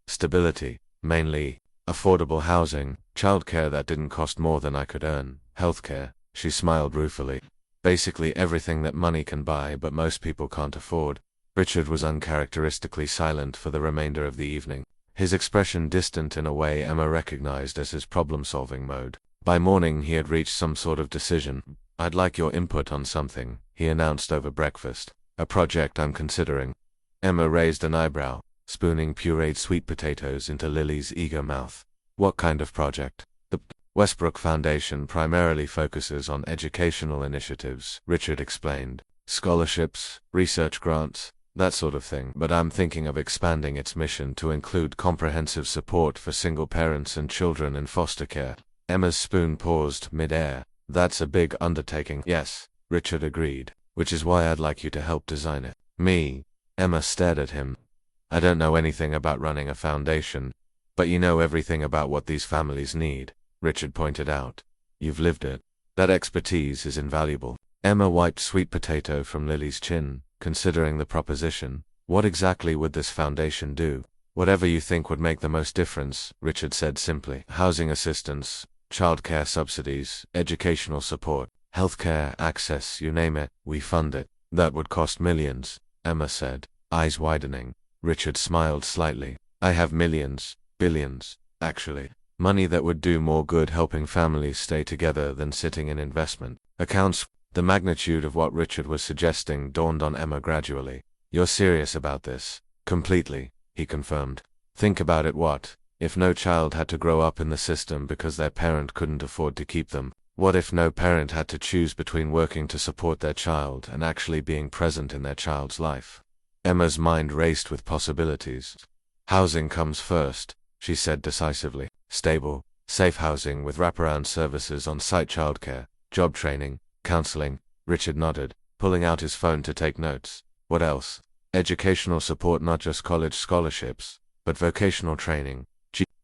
"Stability, mainly. Affordable housing, childcare that didn't cost more than I could earn, healthcare." She smiled ruefully. "Basically everything that money can buy but most people can't afford." Richard was uncharacteristically silent for the remainder of the evening, his expression distant in a way Emma recognized as his problem-solving mode. By morning he had reached some sort of decision. "I'd like your input on something," he announced over breakfast. "A project I'm considering." Emma raised an eyebrow, spooning pureed sweet potatoes into Lily's eager mouth. "What kind of project?" "The Westbrook Foundation primarily focuses on educational initiatives," Richard explained. "Scholarships, research grants, that sort of thing. But I'm thinking of expanding its mission to include comprehensive support for single parents and children in foster care." Emma's spoon paused mid-air. "That's a big undertaking." "Yes," Richard agreed, "which is why I'd like you to help design it." "Me?" Emma stared at him. "I don't know anything about running a foundation, but you know everything about what these families need," Richard pointed out. "You've lived it. That expertise is invaluable." Emma wiped sweet potato from Lily's chin, considering the proposition. "What exactly would this foundation do?" "Whatever you think would make the most difference," Richard said simply. "Housing assistance, childcare subsidies, educational support, healthcare access, you name it, we fund it." "That would cost millions," Emma said, eyes widening. Richard smiled slightly. "I have millions, billions, actually. Money that would do more good helping families stay together than sitting in investment accounts." The magnitude of what Richard was suggesting dawned on Emma gradually. "You're serious about this?" "Completely," he confirmed. "Think about it. What if no child had to grow up in the system because their parent couldn't afford to keep them? What if no parent had to choose between working to support their child and actually being present in their child's life?" Emma's mind raced with possibilities. "Housing comes first," she said decisively. "Stable, safe housing with wraparound services, on-site childcare, job training, counseling." Richard nodded, pulling out his phone to take notes. "What else?" "Educational support, not just college scholarships, but vocational training,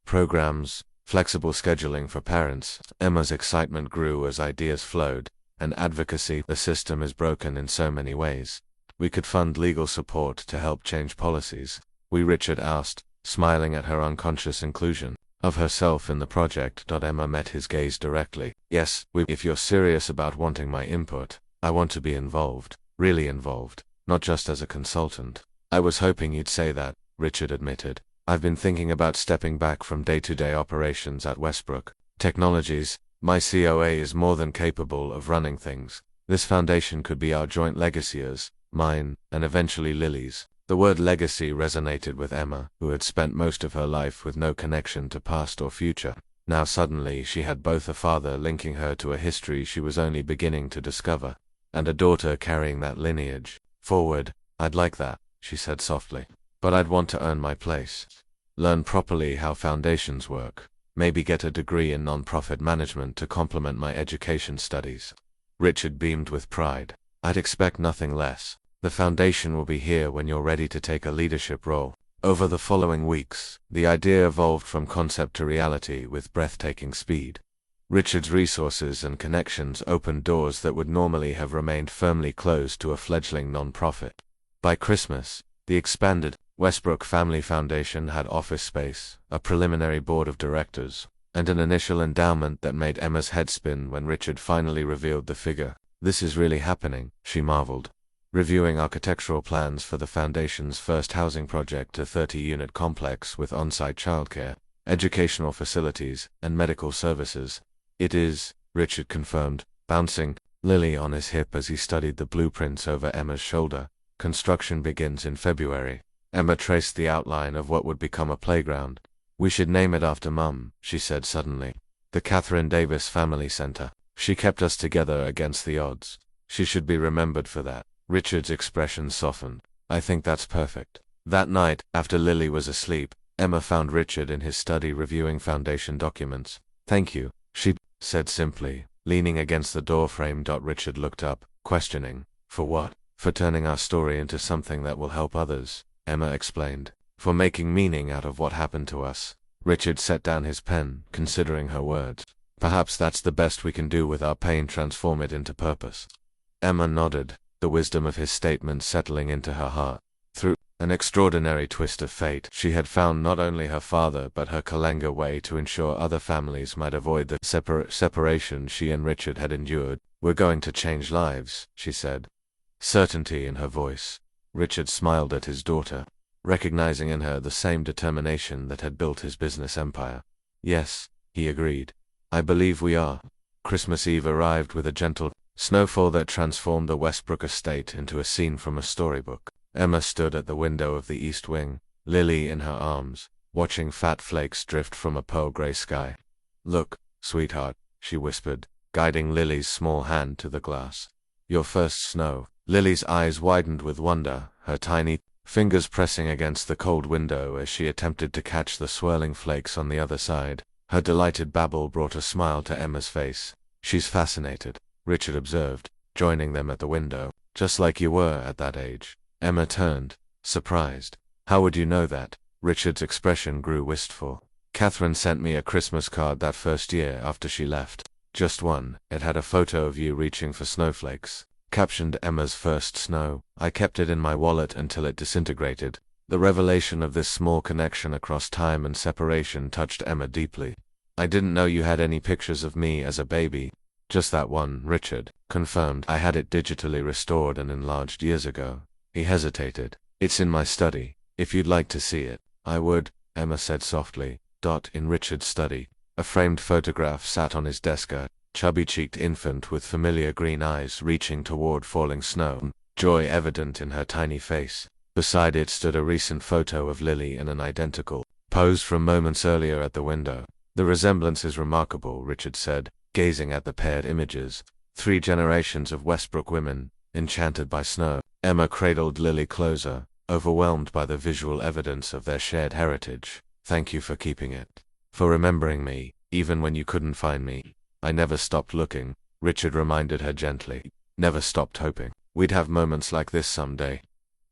programs, flexible scheduling for parents." Emma's excitement grew as ideas flowed. "And advocacy. The system is broken in so many ways. We could fund legal support to help change policies." Richard asked, smiling at her unconscious inclusion of herself in the project. Emma met his gaze directly. "Yes, if you're serious about wanting my input, I want to be involved, really involved, not just as a consultant." "I was hoping you'd say that," Richard admitted. "I've been thinking about stepping back from day-to-day operations at Westbrook Technologies. My COA is more than capable of running things. This foundation could be our joint legacy, as mine, and eventually Lily's." The word legacy resonated with Emma, who had spent most of her life with no connection to past or future. Now suddenly she had both a father linking her to a history she was only beginning to discover, and a daughter carrying that lineage forward. "I'd like that," she said softly. "But I'd want to earn my place. Learn properly how foundations work. Maybe get a degree in nonprofit management to complement my education studies." Richard beamed with pride. "I'd expect nothing less. The foundation will be here when you're ready to take a leadership role." Over the following weeks, the idea evolved from concept to reality with breathtaking speed. Richard's resources and connections opened doors that would normally have remained firmly closed to a fledgling nonprofit. By Christmas, the expanded Westbrook Family Foundation had office space, a preliminary board of directors, and an initial endowment that made Emma's head spin when Richard finally revealed the figure. "This is really happening," she marveled. "Reviewing architectural plans for the Foundation's first housing project, a 30-unit complex with on-site childcare, educational facilities, and medical services." "It is," Richard confirmed, bouncing Lily on his hip as he studied the blueprints over Emma's shoulder. "Construction begins in February." Emma traced the outline of what would become a playground. "We should name it after Mum," she said suddenly. "The Catherine Davis Family Center. She kept us together against the odds. She should be remembered for that." Richard's expression softened. "I think that's perfect." That night, after Lily was asleep, Emma found Richard in his study reviewing Foundation documents. "Thank you," she said simply, leaning against the doorframe. Richard looked up, questioning. "For what?" "For turning our story into something that will help others," Emma explained. "For making meaning out of what happened to us." Richard set down his pen, considering her words. "Perhaps that's the best we can do with our pain, transform it into purpose." Emma nodded, the wisdom of his statement settling into her heart. Through an extraordinary twist of fate, she had found not only her father but her Kalenga way to ensure other families might avoid the separation she and Richard had endured. "We're going to change lives," she said, certainty in her voice. Richard smiled at his daughter, recognizing in her the same determination that had built his business empire. "Yes," he agreed. "I believe we are." Christmas Eve arrived with a gentle snowfall that transformed the Westbrook estate into a scene from a storybook. Emma stood at the window of the east wing, Lily in her arms, watching fat flakes drift from a pearl-gray sky. "Look, sweetheart," she whispered, guiding Lily's small hand to the glass. "Your first snow." Lily's eyes widened with wonder, her tiny fingers pressing against the cold window as she attempted to catch the swirling flakes on the other side. Her delighted babble brought a smile to Emma's face. "She's fascinated," Richard observed, joining them at the window. "Just like you were at that age." Emma turned, surprised. "How would you know that?" Richard's expression grew wistful. "Catherine sent me a Christmas card that first year after she left. Just one. It had a photo of you reaching for snowflakes. Captioned Emma's first snow. I kept it in my wallet until it disintegrated." The revelation of this small connection across time and separation touched Emma deeply. "I didn't know you had any pictures of me as a baby." "Just that one," Richard confirmed. "I had it digitally restored and enlarged years ago." He hesitated. "It's in my study. If you'd like to see it." "I would," Emma said softly. In Richard's study, a framed photograph sat on his desk, a chubby-cheeked infant with familiar green eyes reaching toward falling snow, joy evident in her tiny face. Beside it stood a recent photo of Lily in an identical pose from moments earlier at the window. "The resemblance is remarkable," Richard said, gazing at the paired images. "3 generations of Westbrook women, enchanted by snow." Emma cradled Lily closer, overwhelmed by the visual evidence of their shared heritage. "Thank you for keeping it. For remembering me, even when you couldn't find me." "I never stopped looking," Richard reminded her gently. "Never stopped hoping we'd have moments like this someday."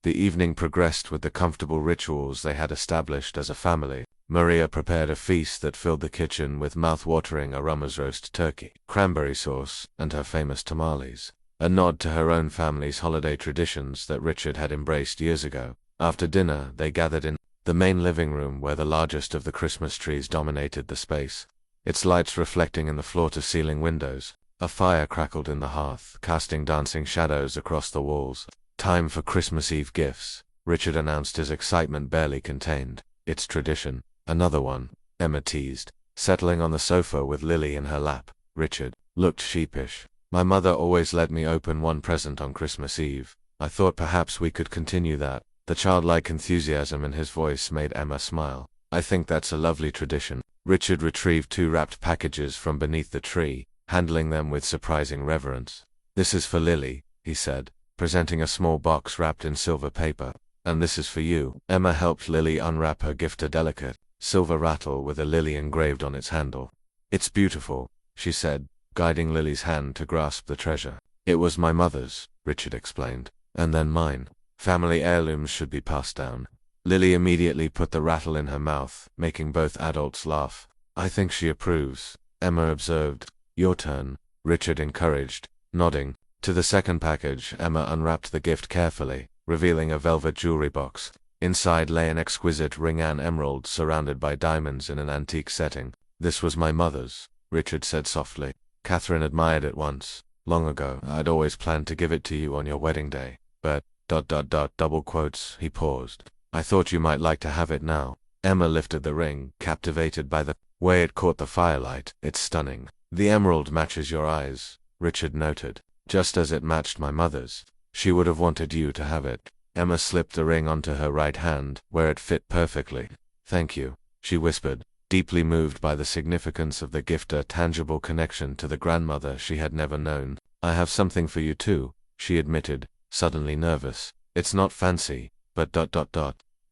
The evening progressed with the comfortable rituals they had established as a family. Maria prepared a feast that filled the kitchen with mouth-watering aromas: roast turkey, cranberry sauce, and her famous tamales. A nod to her own family's holiday traditions that Richard had embraced years ago. After dinner, they gathered in the main living room where the largest of the Christmas trees dominated the space, its lights reflecting in the floor-to-ceiling windows. A fire crackled in the hearth, casting dancing shadows across the walls. "Time for Christmas Eve gifts," Richard announced, his excitement barely contained. "It's tradition." "Another one," Emma teased, settling on the sofa with Lily in her lap. Richard looked sheepish. "My mother always let me open one present on Christmas Eve. I thought perhaps we could continue that." The childlike enthusiasm in his voice made Emma smile. "I think that's a lovely tradition." Richard retrieved 2 wrapped packages from beneath the tree, handling them with surprising reverence. "This is for Lily," he said, presenting a small box wrapped in silver paper. "And this is for you." Emma helped Lily unwrap her gift, a delicate silver rattle with a lily engraved on its handle. "It's beautiful," she said, guiding Lily's hand to grasp the treasure. "It was my mother's," Richard explained, "and then mine. Family heirlooms should be passed down." Lily immediately put the rattle in her mouth, making both adults laugh. "I think she approves," Emma observed. "Your turn," Richard encouraged, nodding. To the second package, Emma unwrapped the gift carefully, revealing a velvet jewelry box. Inside lay an exquisite ring-an emerald surrounded by diamonds in an antique setting. This was my mother's, Richard said softly. Catherine admired it once. Long ago, I'd always planned to give it to you on your wedding day. But, double quotes, he paused. I thought you might like to have it now. Emma lifted the ring, captivated by the way it caught the firelight. It's stunning. The emerald matches your eyes, Richard noted. Just as it matched my mother's. She would have wanted you to have it. Emma slipped the ring onto her right hand, where it fit perfectly. Thank you, she whispered, deeply moved by the significance of the gift, a tangible connection to the grandmother she had never known. I have something for you too, she admitted, suddenly nervous. It's not fancy, but ...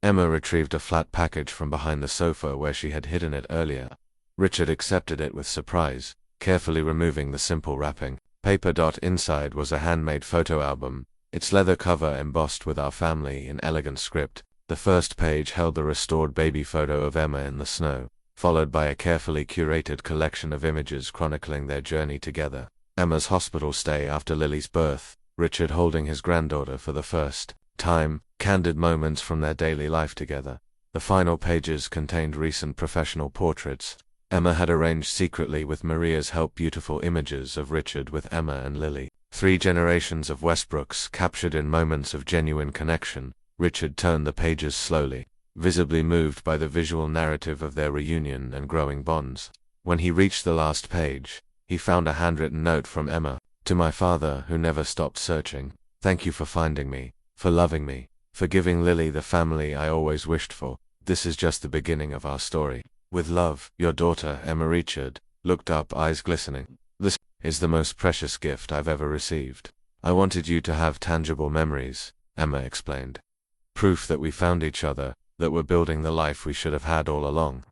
Emma retrieved a flat package from behind the sofa where she had hidden it earlier. Richard accepted it with surprise, carefully removing the simple wrapping. Paper. Inside was a handmade photo album, its leather cover embossed with our family in elegant script. The first page held the restored baby photo of Emma in the snow, followed by a carefully curated collection of images chronicling their journey together. Emma's hospital stay after Lily's birth, Richard holding his granddaughter for the first time, candid moments from their daily life together. The final pages contained recent professional portraits. Emma had arranged secretly with Maria's help beautiful images of Richard with Emma and Lily. 3 generations of Westbrooks captured in moments of genuine connection. Richard turned the pages slowly, visibly moved by the visual narrative of their reunion and growing bonds. When he reached the last page, he found a handwritten note from Emma. To my father, who never stopped searching. Thank you for finding me, for loving me, for giving Lily the family I always wished for. This is just the beginning of our story. With love, your daughter, Emma. Richard looked up, eyes glistening. This is the most precious gift I've ever received. I wanted you to have tangible memories, Emma explained. Proof that we found each other, that we're building the life we should have had all along.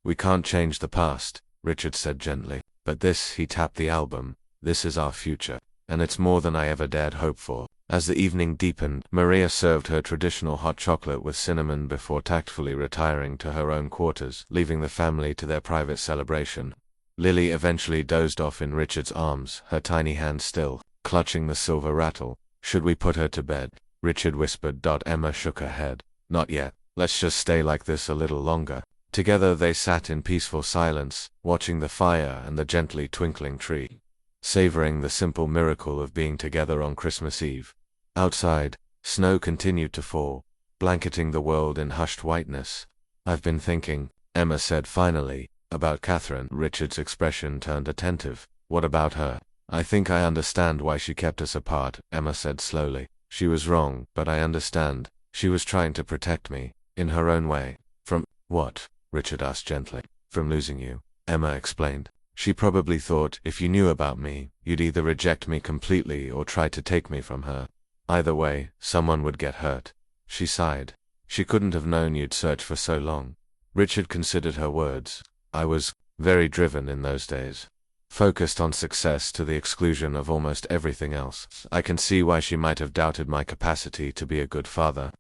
We can't change the past, Richard said gently. But this, he tapped the album, this is our future, and it's more than I ever dared hope for. As the evening deepened, Maria served her traditional hot chocolate with cinnamon before tactfully retiring to her own quarters, leaving the family to their private celebration. Lily eventually dozed off in Richard's arms, her tiny hand still clutching the silver rattle. Should we put her to bed? Richard whispered. Emma shook her head. Not yet. Let's just stay like this a little longer. Together they sat in peaceful silence, watching the fire and the gently twinkling tree, savoring the simple miracle of being together on Christmas Eve. Outside, snow continued to fall, blanketing the world in hushed whiteness. I've been thinking, Emma said finally, about Catherine. Richard's expression turned attentive. What about her? I think I understand why she kept us apart, Emma said slowly. She was wrong, but I understand. She was trying to protect me, in her own way. From what? Richard asked gently. From losing you, Emma explained. She probably thought if you knew about me, you'd either reject me completely or try to take me from her. Either way, someone would get hurt. She sighed. She couldn't have known you'd search for so long. Richard considered her words. I was very driven in those days. Focused on success to the exclusion of almost everything else. I can see why she might have doubted my capacity to be a good father.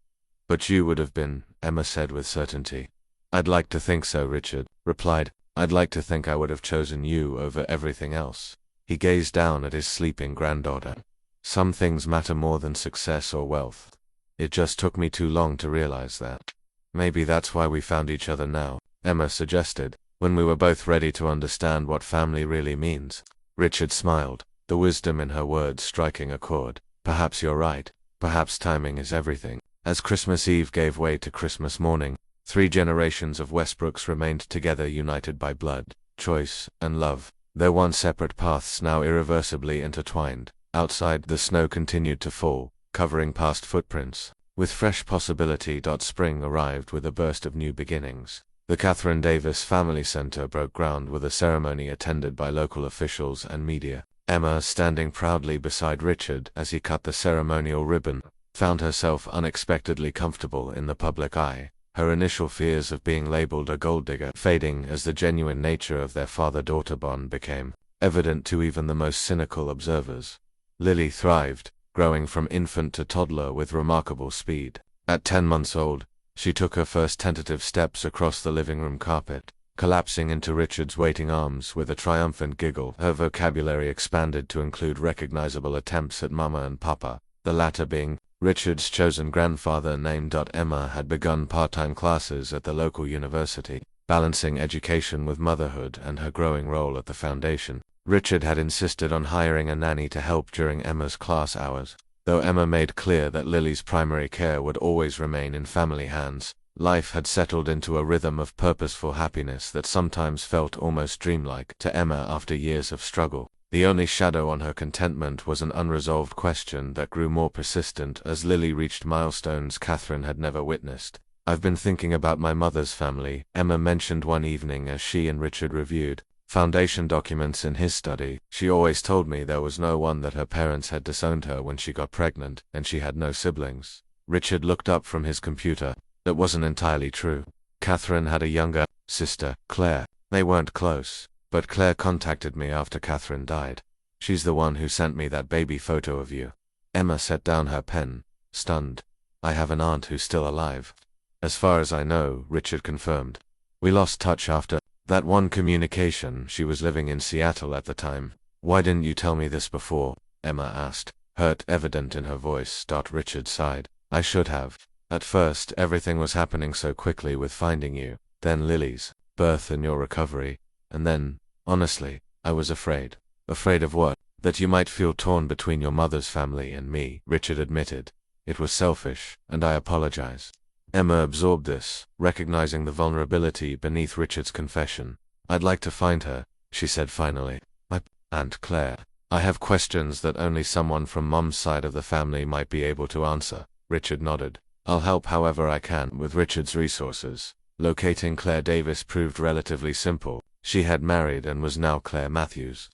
But you would have been, Emma said with certainty. I'd like to think so, Richard replied. I'd like to think I would have chosen you over everything else. He gazed down at his sleeping granddaughter. Some things matter more than success or wealth. It just took me too long to realize that. Maybe that's why we found each other now, Emma suggested, when we were both ready to understand what family really means. Richard smiled, the wisdom in her words striking a chord. Perhaps you're right. Perhaps timing is everything. As Christmas Eve gave way to Christmas morning, 3 generations of Westbrooks remained together, united by blood, choice, and love, their once separate paths now irreversibly intertwined. Outside, the snow continued to fall, covering past footprints. With fresh possibility. Spring arrived with a burst of new beginnings. The Catherine Davis Family Center broke ground with a ceremony attended by local officials and media. Emma, standing proudly beside Richard as he cut the ceremonial ribbon, found herself unexpectedly comfortable in the public eye, her initial fears of being labeled a gold digger fading as the genuine nature of their father-daughter bond became evident to even the most cynical observers. Lily thrived, growing from infant to toddler with remarkable speed. At 10 months old, she took her first tentative steps across the living room carpet, collapsing into Richard's waiting arms with a triumphant giggle. Her vocabulary expanded to include recognizable attempts at mama and papa, the latter being Richard's chosen grandfather named. Emma had begun part-time classes at the local university, balancing education with motherhood and her growing role at the foundation. Richard had insisted on hiring a nanny to help during Emma's class hours. Though Emma made clear that Lily's primary care would always remain in family hands, life had settled into a rhythm of purposeful happiness that sometimes felt almost dreamlike to Emma after years of struggle. The only shadow on her contentment was an unresolved question that grew more persistent as Lily reached milestones Catherine had never witnessed. "I've been thinking about my mother's family," Emma mentioned one evening as she and Richard reviewed foundation documents in his study. "She always told me there was no one, that her parents had disowned her when she got pregnant, and she had no siblings." Richard looked up from his computer. That wasn't entirely true. Catherine had a younger sister, Claire. They weren't close, but Claire contacted me after Catherine died. She's the one who sent me that baby photo of you. Emma set down her pen, stunned. "I have an aunt who's still alive." "As far as I know," Richard confirmed. "We lost touch after that one communication. She was living in Seattle at the time." "Why didn't you tell me this before?" Emma asked, hurt evident in her voice. Richard sighed. "I should have. At first, everything was happening so quickly with finding you, then Lily's birth and your recovery, and then, honestly, I was afraid." "Afraid of what?" "That you might feel torn between your mother's family and me," Richard admitted. "It was selfish, and I apologize." Emma absorbed this, recognizing the vulnerability beneath Richard's confession. "I'd like to find her," she said finally. "My Aunt Claire. I have questions that only someone from Mom's side of the family might be able to answer." Richard nodded. "I'll help however I can with Richard's resources." Locating Claire Davis proved relatively simple. She had married and was now Claire Matthews.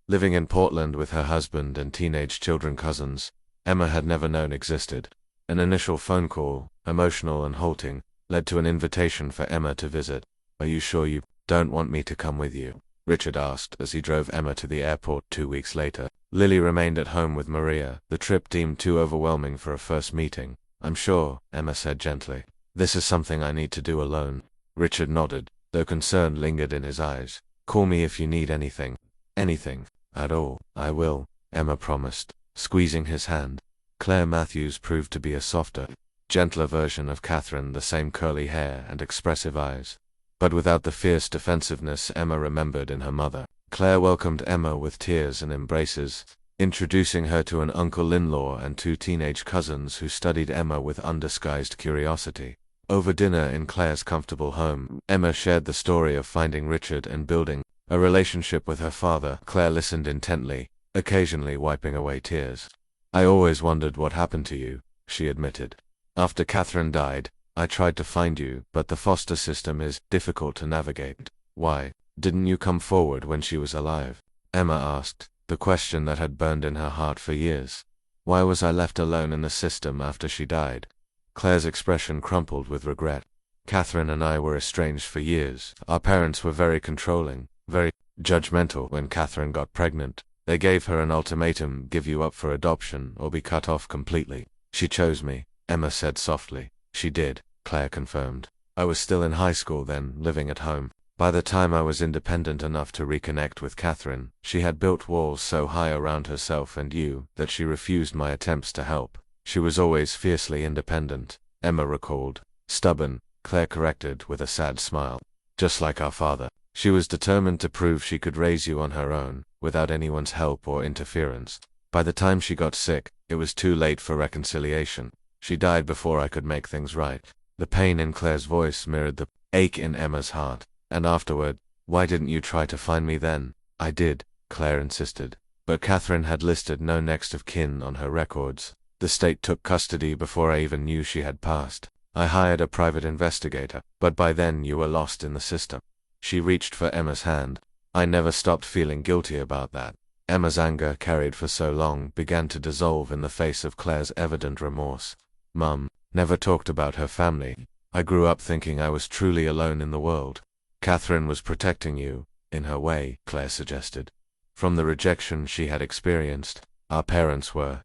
Living in Portland with her husband and teenage children cousins Emma had never known existed. An initial phone call, emotional and halting, led to an invitation for Emma to visit. "Are you sure you don't want me to come with you?" Richard asked as he drove Emma to the airport 2 weeks later. Lily remained at home with Maria, the trip deemed too overwhelming for a first meeting. "I'm sure," Emma said gently. "This is something I need to do alone." Richard nodded, though concern lingered in his eyes. "Call me if you need anything." "Anything at all." "I will," Emma promised, squeezing his hand. Claire Matthews proved to be a softer, gentler version of Catherine, the same curly hair and expressive eyes, but without the fierce defensiveness Emma remembered in her mother. Claire welcomed Emma with tears and embraces, introducing her to an uncle-in-law and 2 teenage cousins who studied Emma with undisguised curiosity. Over dinner in Claire's comfortable home, Emma shared the story of finding Richard and building a relationship with her father. Claire listened intently, occasionally wiping away tears. "I always wondered what happened to you," she admitted. "After Catherine died, I tried to find you, but the foster system is difficult to navigate." "Why didn't you come forward when she was alive?" Emma asked, the question that had burned in her heart for years. "Why was I left alone in the system after she died?" Claire's expression crumpled with regret. "Catherine and I were estranged for years. Our parents were very controlling, very judgmental. When Catherine got pregnant, they gave her an ultimatum: give you up for adoption or be cut off completely. She chose me," Emma said softly. "She did," Claire confirmed. "I was still in high school then, living at home. By the time I was independent enough to reconnect with Catherine, she had built walls so high around herself and you that she refused my attempts to help. She was always fiercely independent," Emma recalled. "Stubborn," Claire corrected with a sad smile. "Just like our father. She was determined to prove she could raise you on her own, without anyone's help or interference. By the time she got sick, it was too late for reconciliation. She died before I could make things right." The pain in Claire's voice mirrored the ache in Emma's heart. "And afterward, why didn't you try to find me then?" "I did," Claire insisted. "But Catherine had listed no next of kin on her records. The state took custody before I even knew she had passed. I hired a private investigator, but by then you were lost in the system." She reached for Emma's hand. "I never stopped feeling guilty about that." Emma's anger, carried for so long, began to dissolve in the face of Claire's evident remorse. "Mum never talked about her family. I grew up thinking I was truly alone in the world." "Catherine was protecting you, in her way," Claire suggested. "From the rejection she had experienced. Our parents were ...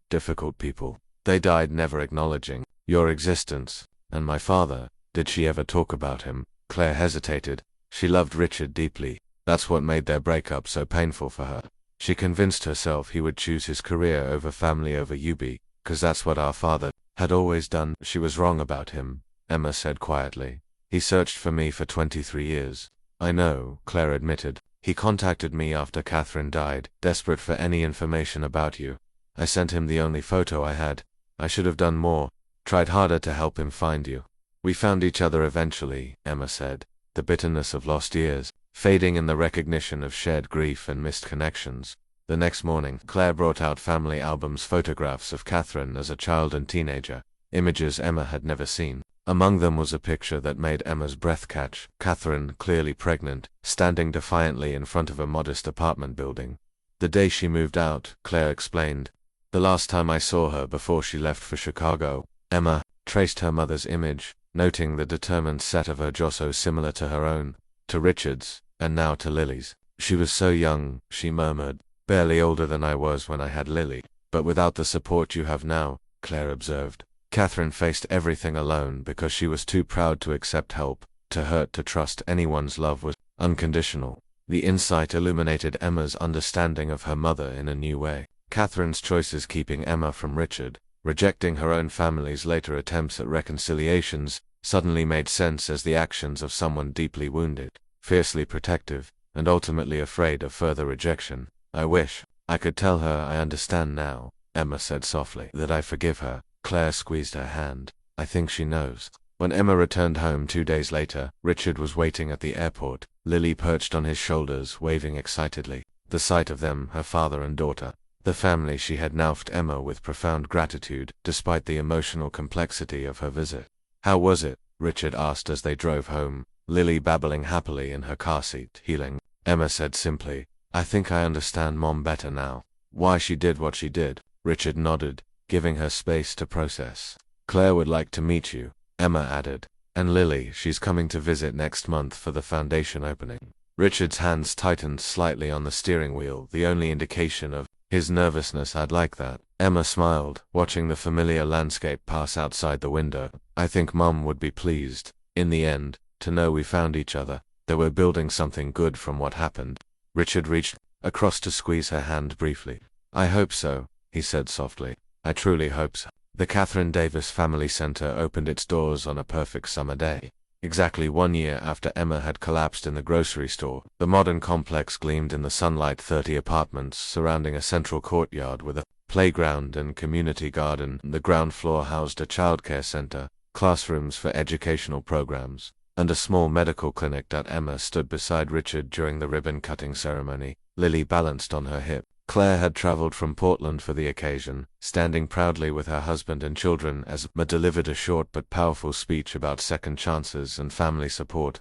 difficult people. They died never acknowledging your existence. And my father, did she ever talk about him?" Claire hesitated. She loved Richard deeply. That's what made their breakup so painful for her. She convinced herself he would choose his career over family over you, because that's what our father had always done. "She was wrong about him," Emma said quietly. He searched for me for 23 years. I know, Claire admitted. He contacted me after Catherine died, desperate for any information about you. I sent him the only photo I had. I should have done more, tried harder to help him find you. We found each other eventually, Emma said, the bitterness of lost years fading in the recognition of shared grief and missed connections. The next morning, Claire brought out family albums, photographs of Catherine as a child and teenager, images Emma had never seen. Among them was a picture that made Emma's breath catch, Catherine, clearly pregnant, standing defiantly in front of a modest apartment building. The day she moved out, Claire explained. The last time I saw her before she left for Chicago. Emma traced her mother's image, noting the determined set of her jaw so similar to her own, to Richard's, and now to Lily's. She was so young, she murmured, barely older than I was when I had Lily. But without the support you have now, Claire observed. Catherine faced everything alone because she was too proud to accept help, to hurt, to trust anyone's love was unconditional. The insight illuminated Emma's understanding of her mother in a new way. Catherine's choices keeping Emma from Richard, rejecting her own family's later attempts at reconciliations, suddenly made sense as the actions of someone deeply wounded, fiercely protective, and ultimately afraid of further rejection. I wish I could tell her I understand now, Emma said softly, that I forgive her. Claire squeezed her hand. I think she knows. When Emma returned home 2 days later, Richard was waiting at the airport, Lily perched on his shoulders, waving excitedly. The sight of them, her father and daughter, the family she had now, filled Emma with profound gratitude, despite the emotional complexity of her visit. How was it? Richard asked as they drove home, Lily babbling happily in her car seat. Healing. Emma said simply, I think I understand Mom better now. Why she did what she did. Richard nodded, giving her space to process. Claire would like to meet you, Emma added. And Lily, she's coming to visit next month for the foundation opening. Richard's hands tightened slightly on the steering wheel, the only indication of his nervousness. I'd like that. Emma smiled, watching the familiar landscape pass outside the window. I think Mom would be pleased, in the end, to know we found each other, that we're building something good from what happened. Richard reached across to squeeze her hand briefly. I hope so, he said softly. I truly hope so. The Catherine Davis Family Center opened its doors on a perfect summer day. Exactly 1 year after Emma had collapsed in the grocery store, the modern complex gleamed in the sunlight. 30 apartments surrounding a central courtyard with a playground and community garden. The ground floor housed a childcare center, classrooms for educational programs, and a small medical clinic. Emma stood beside Richard during the ribbon-cutting ceremony, Lily balanced on her hip. Claire had traveled from Portland for the occasion, standing proudly with her husband and children as Emma delivered a short but powerful speech about second chances and family support.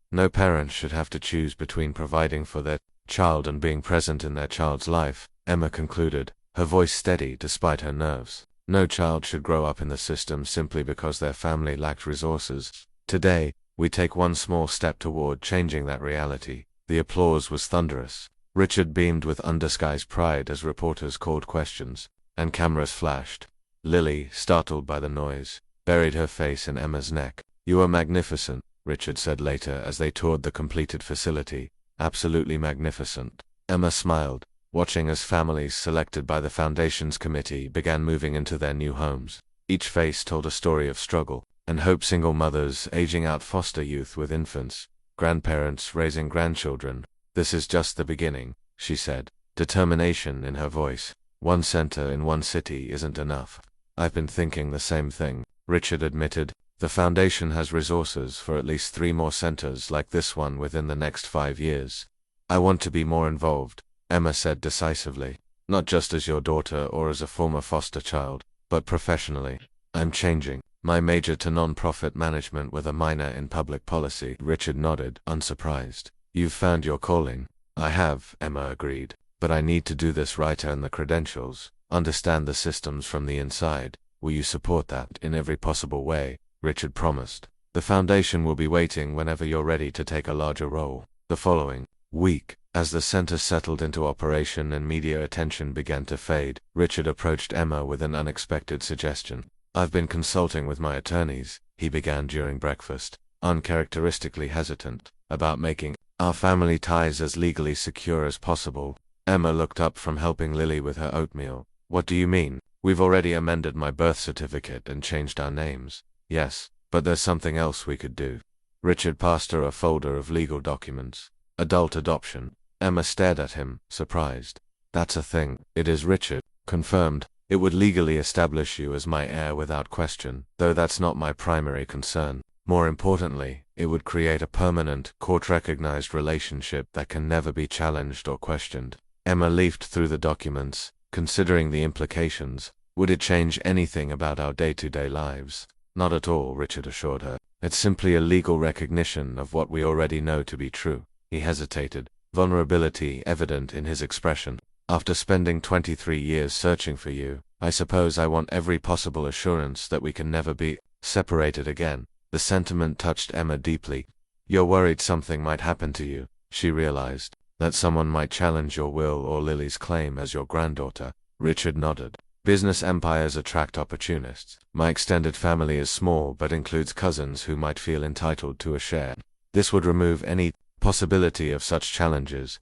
No parent should have to choose between providing for their child and being present in their child's life, Emma concluded, her voice steady despite her nerves. No child should grow up in the system simply because their family lacked resources. Today, we take one small step toward changing that reality. The applause was thunderous. Richard beamed with undisguised pride as reporters called questions, and cameras flashed. Lily, startled by the noise, buried her face in Emma's neck. You are magnificent, Richard said later as they toured the completed facility. Absolutely magnificent. Emma smiled, watching as families selected by the Foundation's committee began moving into their new homes. Each face told a story of struggle and hope. Single mothers aging out, foster youth with infants, grandparents raising grandchildren. This is just the beginning, she said, determination in her voice. One center in one city isn't enough. I've been thinking the same thing, Richard admitted. The Foundation has resources for at least 3 more centers like this one within the next 5 years. I want to be more involved, Emma said decisively. Not just as your daughter or as a former foster child, but professionally. I'm changing my major to non-profit management with a minor in public policy. Richard nodded, unsurprised. You've found your calling. I have, Emma agreed. But I need to do this right, earn the credentials, understand the systems from the inside. Will you support that in every possible way? Richard promised. The Foundation will be waiting whenever you're ready to take a larger role. The following week, as the center settled into operation and media attention began to fade, Richard approached Emma with an unexpected suggestion. I've been consulting with my attorneys, he began during breakfast, uncharacteristically hesitant, about making our family ties as legally secure as possible. Emma looked up from helping Lily with her oatmeal. What do you mean? We've already amended my birth certificate and changed our names. Yes, but there's something else we could do. Richard passed her a folder of legal documents. Adult adoption. Emma stared at him, surprised. That's a thing. It is, Richard confirmed. It would legally establish you as my heir without question, though that's not my primary concern. More importantly, it would create a permanent, court-recognized relationship that can never be challenged or questioned. Emma leafed through the documents, considering the implications. Would it change anything about our day-to-day lives? Not at all, Richard assured her. It's simply a legal recognition of what we already know to be true. He hesitated, vulnerability evident in his expression. After spending 23 years searching for you, I suppose I want every possible assurance that we can never be separated again. The sentiment touched Emma deeply. You're worried something might happen to you, she realized. That someone might challenge your will or Lily's claim as your granddaughter. Richard nodded. Business empires attract opportunists. My extended family is small but includes cousins who might feel entitled to a share. This would remove any possibility of such challenges.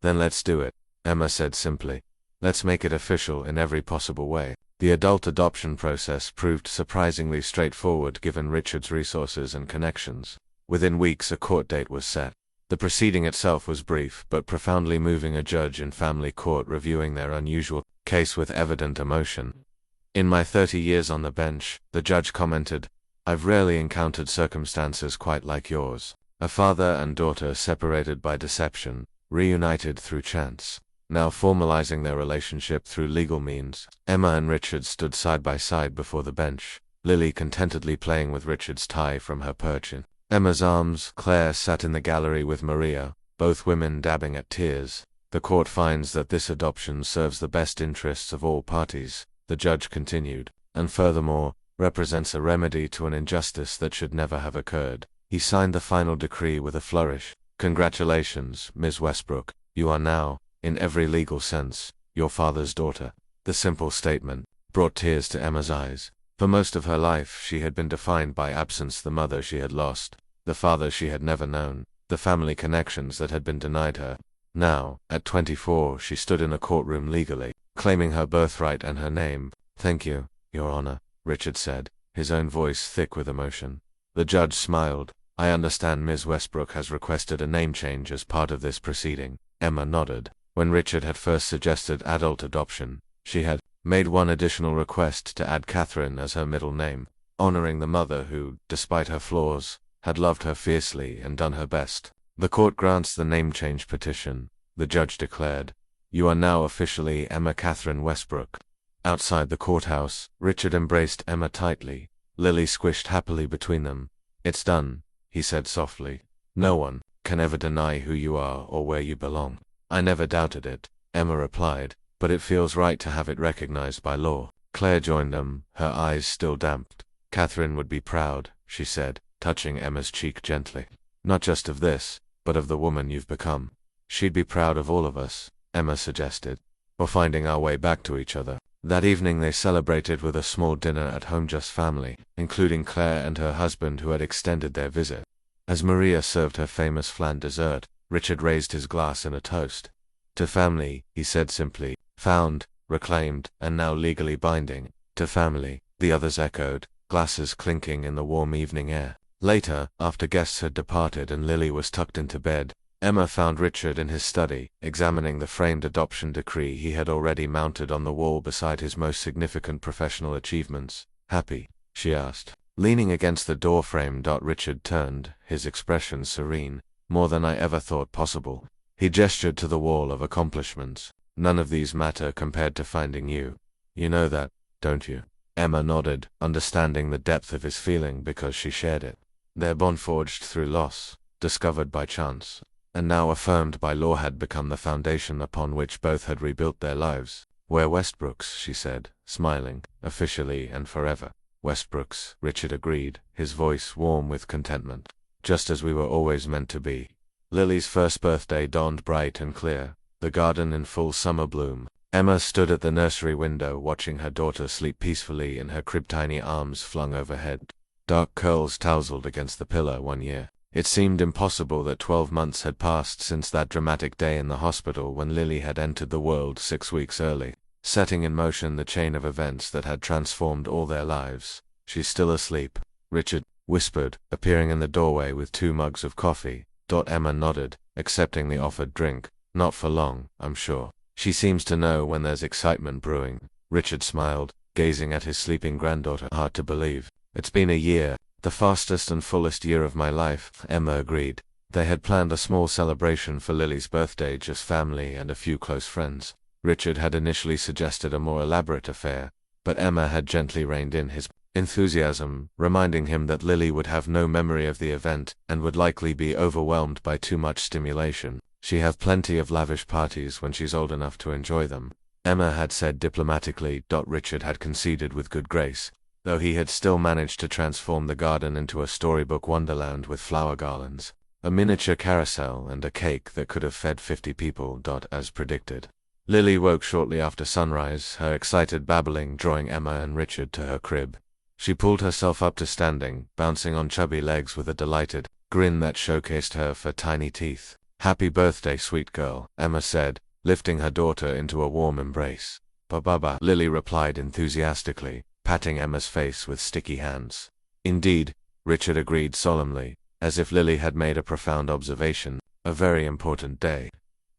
Then let's do it, Emma said simply. Let's make it official in every possible way. The adult adoption process proved surprisingly straightforward given Richard's resources and connections. Within weeks a court date was set. The proceeding itself was brief but profoundly moving, a judge in family court reviewing their unusual case with evident emotion. In my 30 years on the bench, the judge commented, I've rarely encountered circumstances quite like yours. A father and daughter separated by deception, reunited through chance, now formalizing their relationship through legal means. Emma and Richard stood side by side before the bench, Lily contentedly playing with Richard's tie from her perch in Emma's arms. Claire sat in the gallery with Maria, both women dabbing at tears. The court finds that this adoption serves the best interests of all parties, the judge continued, and furthermore, represents a remedy to an injustice that should never have occurred. He signed the final decree with a flourish. Congratulations, Ms. Westbrook. You are now, in every legal sense, your father's daughter. The simple statement brought tears to Emma's eyes. For most of her life she had been defined by absence, the mother she had lost, the father she had never known, the family connections that had been denied her. Now, at 24, she stood in a courtroom legally, claiming her birthright and her name. Thank you, Your Honor, Richard said, his own voice thick with emotion. The judge smiled. I understand Ms. Westbrook has requested a name change as part of this proceeding. Emma nodded. When Richard had first suggested adult adoption, she had made one additional request to add Catherine as her middle name, honoring the mother who, despite her flaws, had loved her fiercely and done her best. The court grants the name change petition, the judge declared. You are now officially Emma Catherine Westbrook. Outside the courthouse, Richard embraced Emma tightly. Lily squished happily between them. It's done, he said softly. No one can ever deny who you are or where you belong. I never doubted it, Emma replied, but it feels right to have it recognized by law. Claire joined them, her eyes still damped. Catherine would be proud, she said, touching Emma's cheek gently. Not just of this, but of the woman you've become. She'd be proud of all of us, Emma suggested, or finding our way back to each other. That evening they celebrated with a small dinner at home, just family, including Claire and her husband who had extended their visit. As Maria served her famous flan dessert, Richard raised his glass in a toast. To family, he said simply, found, reclaimed, and now legally binding. To family, the others echoed, glasses clinking in the warm evening air. Later, after guests had departed and Lily was tucked into bed, Emma found Richard in his study, examining the framed adoption decree he had already mounted on the wall beside his most significant professional achievements. Happy? She asked. Leaning against the doorframe, Richard turned, his expression serene. More than I ever thought possible. He gestured to the wall of accomplishments. None of these matter compared to finding you. You know that, don't you? Emma nodded, understanding the depth of his feeling because she shared it. Their bond forged through loss, discovered by chance, and now affirmed by law had become the foundation upon which both had rebuilt their lives. We're Westbrooks, she said, smiling, officially and forever. Westbrooks, Richard agreed, his voice warm with contentment. Just as we were always meant to be. Lily's first birthday dawned bright and clear, the garden in full summer bloom. Emma stood at the nursery window watching her daughter sleep peacefully in her crib, tiny arms flung overhead. Dark curls tousled against the pillow 1 year. It seemed impossible that 12 months had passed since that dramatic day in the hospital when Lily had entered the world 6 weeks early, setting in motion the chain of events that had transformed all their lives. She's still asleep, Richard whispered, appearing in the doorway with 2 mugs of coffee. Emma nodded, accepting the offered drink. Not for long, I'm sure. She seems to know when there's excitement brewing. Richard smiled, gazing at his sleeping granddaughter. Hard to believe. It's been a year. The fastest and fullest year of my life, Emma agreed. They had planned a small celebration for Lily's birthday, just family and a few close friends. Richard had initially suggested a more elaborate affair, but Emma had gently reined in his enthusiasm, reminding him that Lily would have no memory of the event and would likely be overwhelmed by too much stimulation. She have plenty of lavish parties when she's old enough to enjoy them, Emma had said diplomatically. Richard had conceded with good grace, though he had still managed to transform the garden into a storybook wonderland with flower garlands, a miniature carousel, and a cake that could have fed 50 people. As predicted, Lily woke shortly after sunrise, her excited babbling drawing Emma and Richard to her crib. She pulled herself up to standing, bouncing on chubby legs with a delighted grin that showcased her tiny teeth. "Happy birthday, sweet girl," Emma said, lifting her daughter into a warm embrace. "Ba-ba-ba," Lily replied enthusiastically, patting Emma's face with sticky hands. "Indeed," Richard agreed solemnly, as if Lily had made a profound observation. "A very important day."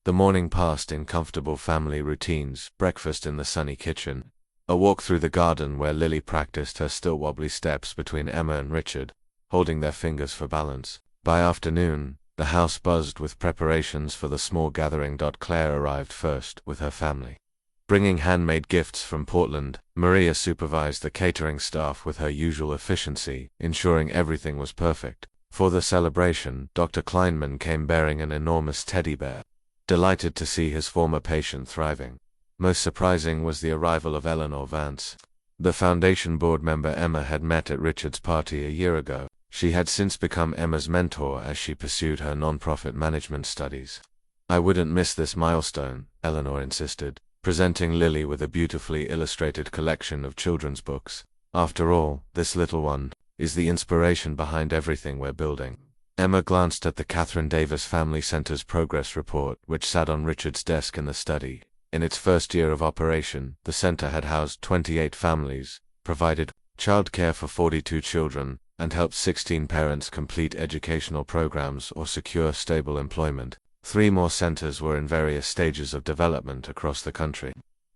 The morning passed in comfortable family routines: breakfast in the sunny kitchen, a walk through the garden where Lily practiced her still wobbly steps between Emma and Richard, holding their fingers for balance. By afternoon, the house buzzed with preparations for the small gathering. Claire arrived first with her family, bringing handmade gifts from Portland. Maria supervised the catering staff with her usual efficiency, ensuring everything was perfect. For the celebration, Dr. Kleinman came bearing an enormous teddy bear, delighted to see his former patient thriving. Most surprising was the arrival of Eleanor Vance, the foundation board member Emma had met at Richard's party a year ago. She had since become Emma's mentor as she pursued her nonprofit management studies. "I wouldn't miss this milestone," Eleanor insisted, presenting Lily with a beautifully illustrated collection of children's books. "After all, this little one is the inspiration behind everything we're building." Emma glanced at the Catherine Davis Family Center's progress report, which sat on Richard's desk in the study. In its first year of operation, the center had housed 28 families, provided childcare for 42 children, and helped 16 parents complete educational programs or secure stable employment. 3 more centers were in various stages of development across the country.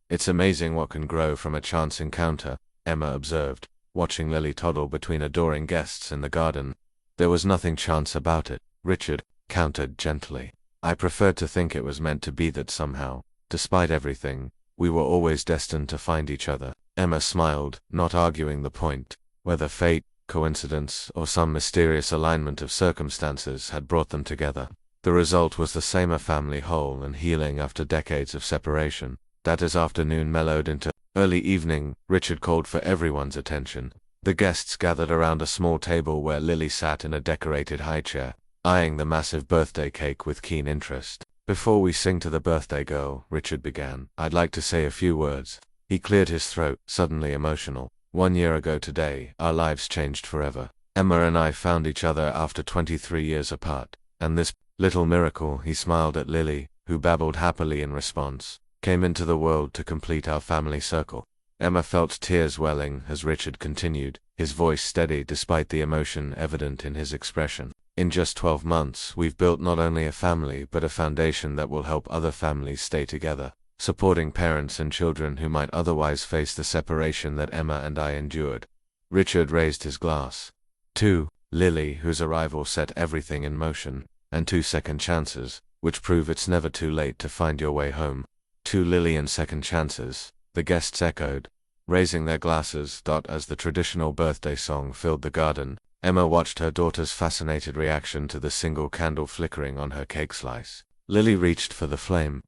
"It's amazing what can grow from a chance encounter," Emma observed, watching Lily toddle between adoring guests in the garden. "There was nothing chance about it," Richard countered gently. "I prefer to think it was meant to be, that somehow, despite everything, we were always destined to find each other." Emma smiled, not arguing the point, whether fate, coincidence, or some mysterious alignment of circumstances had brought them together. The result was the same: a family whole and healing after decades of separation. As afternoon mellowed into early evening, Richard called for everyone's attention. The guests gathered around a small table where Lily sat in a decorated high chair, eyeing the massive birthday cake with keen interest. "Before we sing to the birthday girl," Richard began, "I'd like to say a few words." He cleared his throat, suddenly emotional. "1 year ago today, our lives changed forever. Emma and I found each other after 23 years apart, and this little miracle," he smiled at Lily, who babbled happily in response, "came into the world to complete our family circle." Emma felt tears welling as Richard continued, his voice steady despite the emotion evident in his expression. "In just 12 months, we've built not only a family but a foundation that will help other families stay together, supporting parents and children who might otherwise face the separation that Emma and I endured." Richard raised his glass. "To Lily, whose arrival set everything in motion, and 2 second chances, which prove it's never too late to find your way home." "To Lily and second chances," the guests echoed, raising their glasses. As the traditional birthday song filled the garden, Emma watched her daughter's fascinated reaction to the single candle flickering on her cake slice. Lily reached for the flame,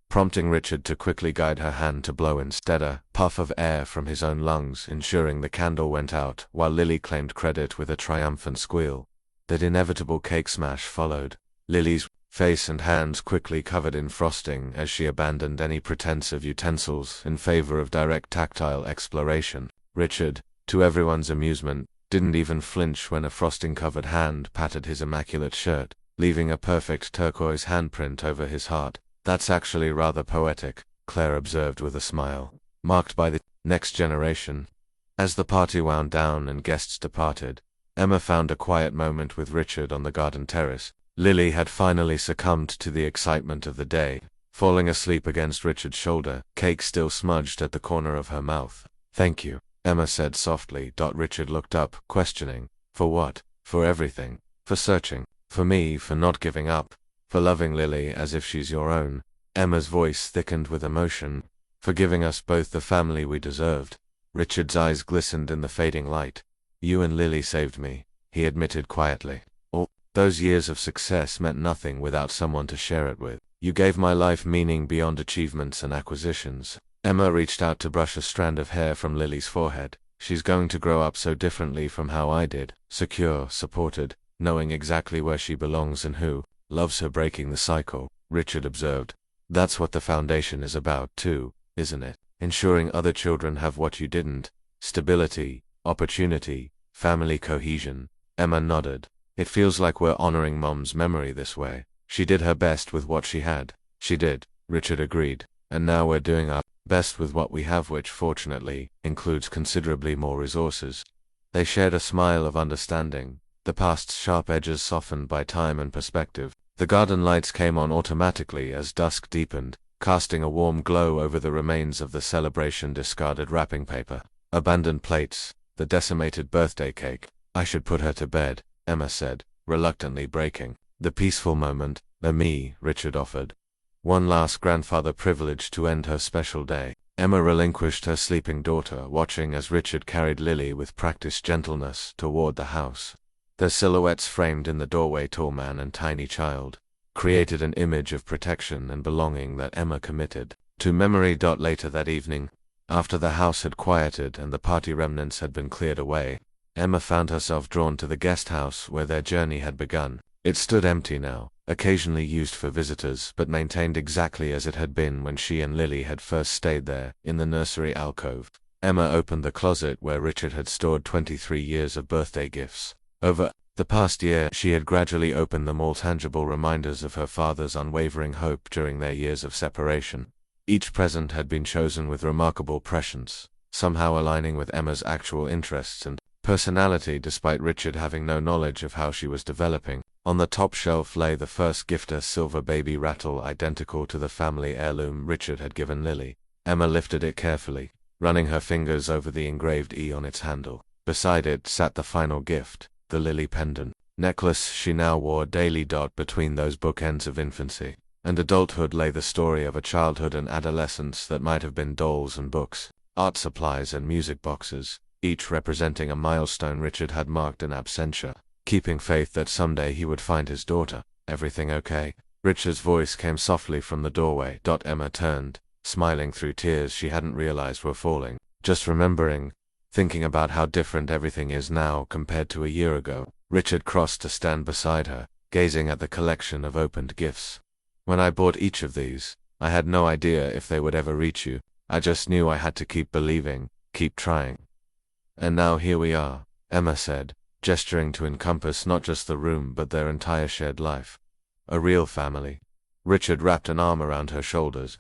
prompting Richard to quickly guide her hand to blow instead a puff of air from his own lungs, ensuring the candle went out, while Lily claimed credit with a triumphant squeal. That inevitable cake smash followed, Lily's face and hands quickly covered in frosting as she abandoned any pretense of utensils in favor of direct tactile exploration. Richard, to everyone's amusement, didn't even flinch when a frosting-covered hand patted his immaculate shirt, leaving a perfect turquoise handprint over his heart. "That's actually rather poetic," Claire observed with a smile, marked by the next generation. As the party wound down and guests departed, Emma found a quiet moment with Richard on the garden terrace. Lily had finally succumbed to the excitement of the day, falling asleep against Richard's shoulder, cake still smudged at the corner of her mouth. "Thank you," Emma said softly. Richard looked up, questioning. "For what?" "For everything. For searching. For me, for not giving up. For loving Lily as if she's your own." Emma's voice thickened with emotion. "For giving us both the family we deserved." Richard's eyes glistened in the fading light. "You and Lily saved me," he admitted quietly. "All those years of success meant nothing without someone to share it with. You gave my life meaning beyond achievements and acquisitions." Emma reached out to brush a strand of hair from Lily's forehead. "She's going to grow up so differently from how I did, secure, supported, knowing exactly where she belongs and who loves her." "Breaking the cycle," Richard observed. "That's what the foundation is about too, isn't it? Ensuring other children have what you didn't. Stability, opportunity, family cohesion." Emma nodded. "It feels like we're honoring Mom's memory this way. She did her best with what she had." "She did," Richard agreed. "And now we're doing our best with what we have, which fortunately includes considerably more resources." They shared a smile of understanding, the past's sharp edges softened by time and perspective. The garden lights came on automatically as dusk deepened, casting a warm glow over the remains of the celebration discarded wrapping paper, abandoned plates, the decimated birthday cake. "I should put her to bed," Emma said, reluctantly breaking the peaceful moment. "Me," Richard offered. One last grandfather privilege to end her special day. Emma relinquished her sleeping daughter, watching as Richard carried Lily with practiced gentleness toward the house. Their silhouettes framed in the doorway, tall man and tiny child, created an image of protection and belonging that Emma committed to memory. Later that evening, after the house had quieted and the party remnants had been cleared away, Emma found herself drawn to the guest house where their journey had begun. It stood empty now, occasionally used for visitors, but maintained exactly as it had been when she and Lily had first stayed there, in the nursery alcove. Emma opened the closet where Richard had stored 23 years of birthday gifts. Over the past year, she had gradually opened them, all tangible reminders of her father's unwavering hope during their years of separation. Each present had been chosen with remarkable prescience, somehow aligning with Emma's actual interests and personality despite Richard having no knowledge of how she was developing. On the top shelf lay the first gift, a silver baby rattle identical to the family heirloom Richard had given Lily. Emma lifted it carefully, running her fingers over the engraved E on its handle. Beside it sat the final gift, the Lily pendant necklace she now wore daily. Between those bookends of infancy and adulthood lay the story of a childhood and adolescence that might have been dolls and books, art supplies and music boxes, each representing a milestone Richard had marked in absentia, keeping faith that someday he would find his daughter. "Everything okay?" Richard's voice came softly from the doorway. Emma turned, smiling through tears she hadn't realized were falling. "Just remembering, thinking about how different everything is now compared to a year ago." Richard crossed to stand beside her, gazing at the collection of opened gifts. "When I bought each of these, I had no idea if they would ever reach you. I just knew I had to keep believing, keep trying. And now here we are," Emma said, gesturing to encompass not just the room but their entire shared life. "A real family." Richard wrapped an arm around her shoulders.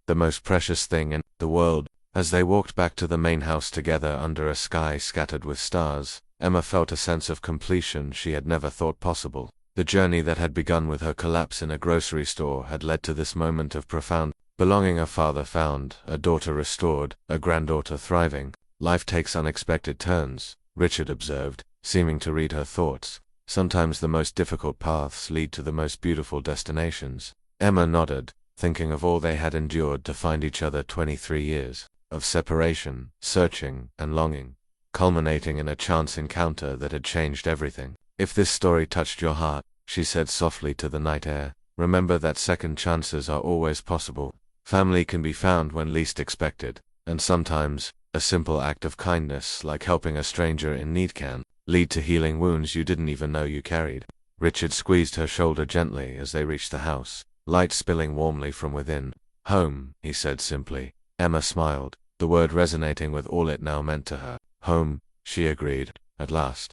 "The most precious thing in the world." As they walked back to the main house together under a sky scattered with stars, Emma felt a sense of completion she had never thought possible. The journey that had begun with her collapse in a grocery store had led to this moment of profound belonging. A father found, a daughter restored, a granddaughter thriving. "Life takes unexpected turns," Richard observed, seeming to read her thoughts. "Sometimes the most difficult paths lead to the most beautiful destinations." Emma nodded, thinking of all they had endured to find each other. 23 years of separation, searching, and longing, culminating in a chance encounter that had changed everything. "If this story touched your heart," she said softly to the night air, "remember that second chances are always possible. Family can be found when least expected, and sometimes a simple act of kindness, like helping a stranger in need, can lead to healing wounds you didn't even know you carried." Richard squeezed her shoulder gently as they reached the house, light spilling warmly from within. "Home," he said simply. Emma smiled, the word resonating with all it now meant to her. "Home," she agreed, "at last."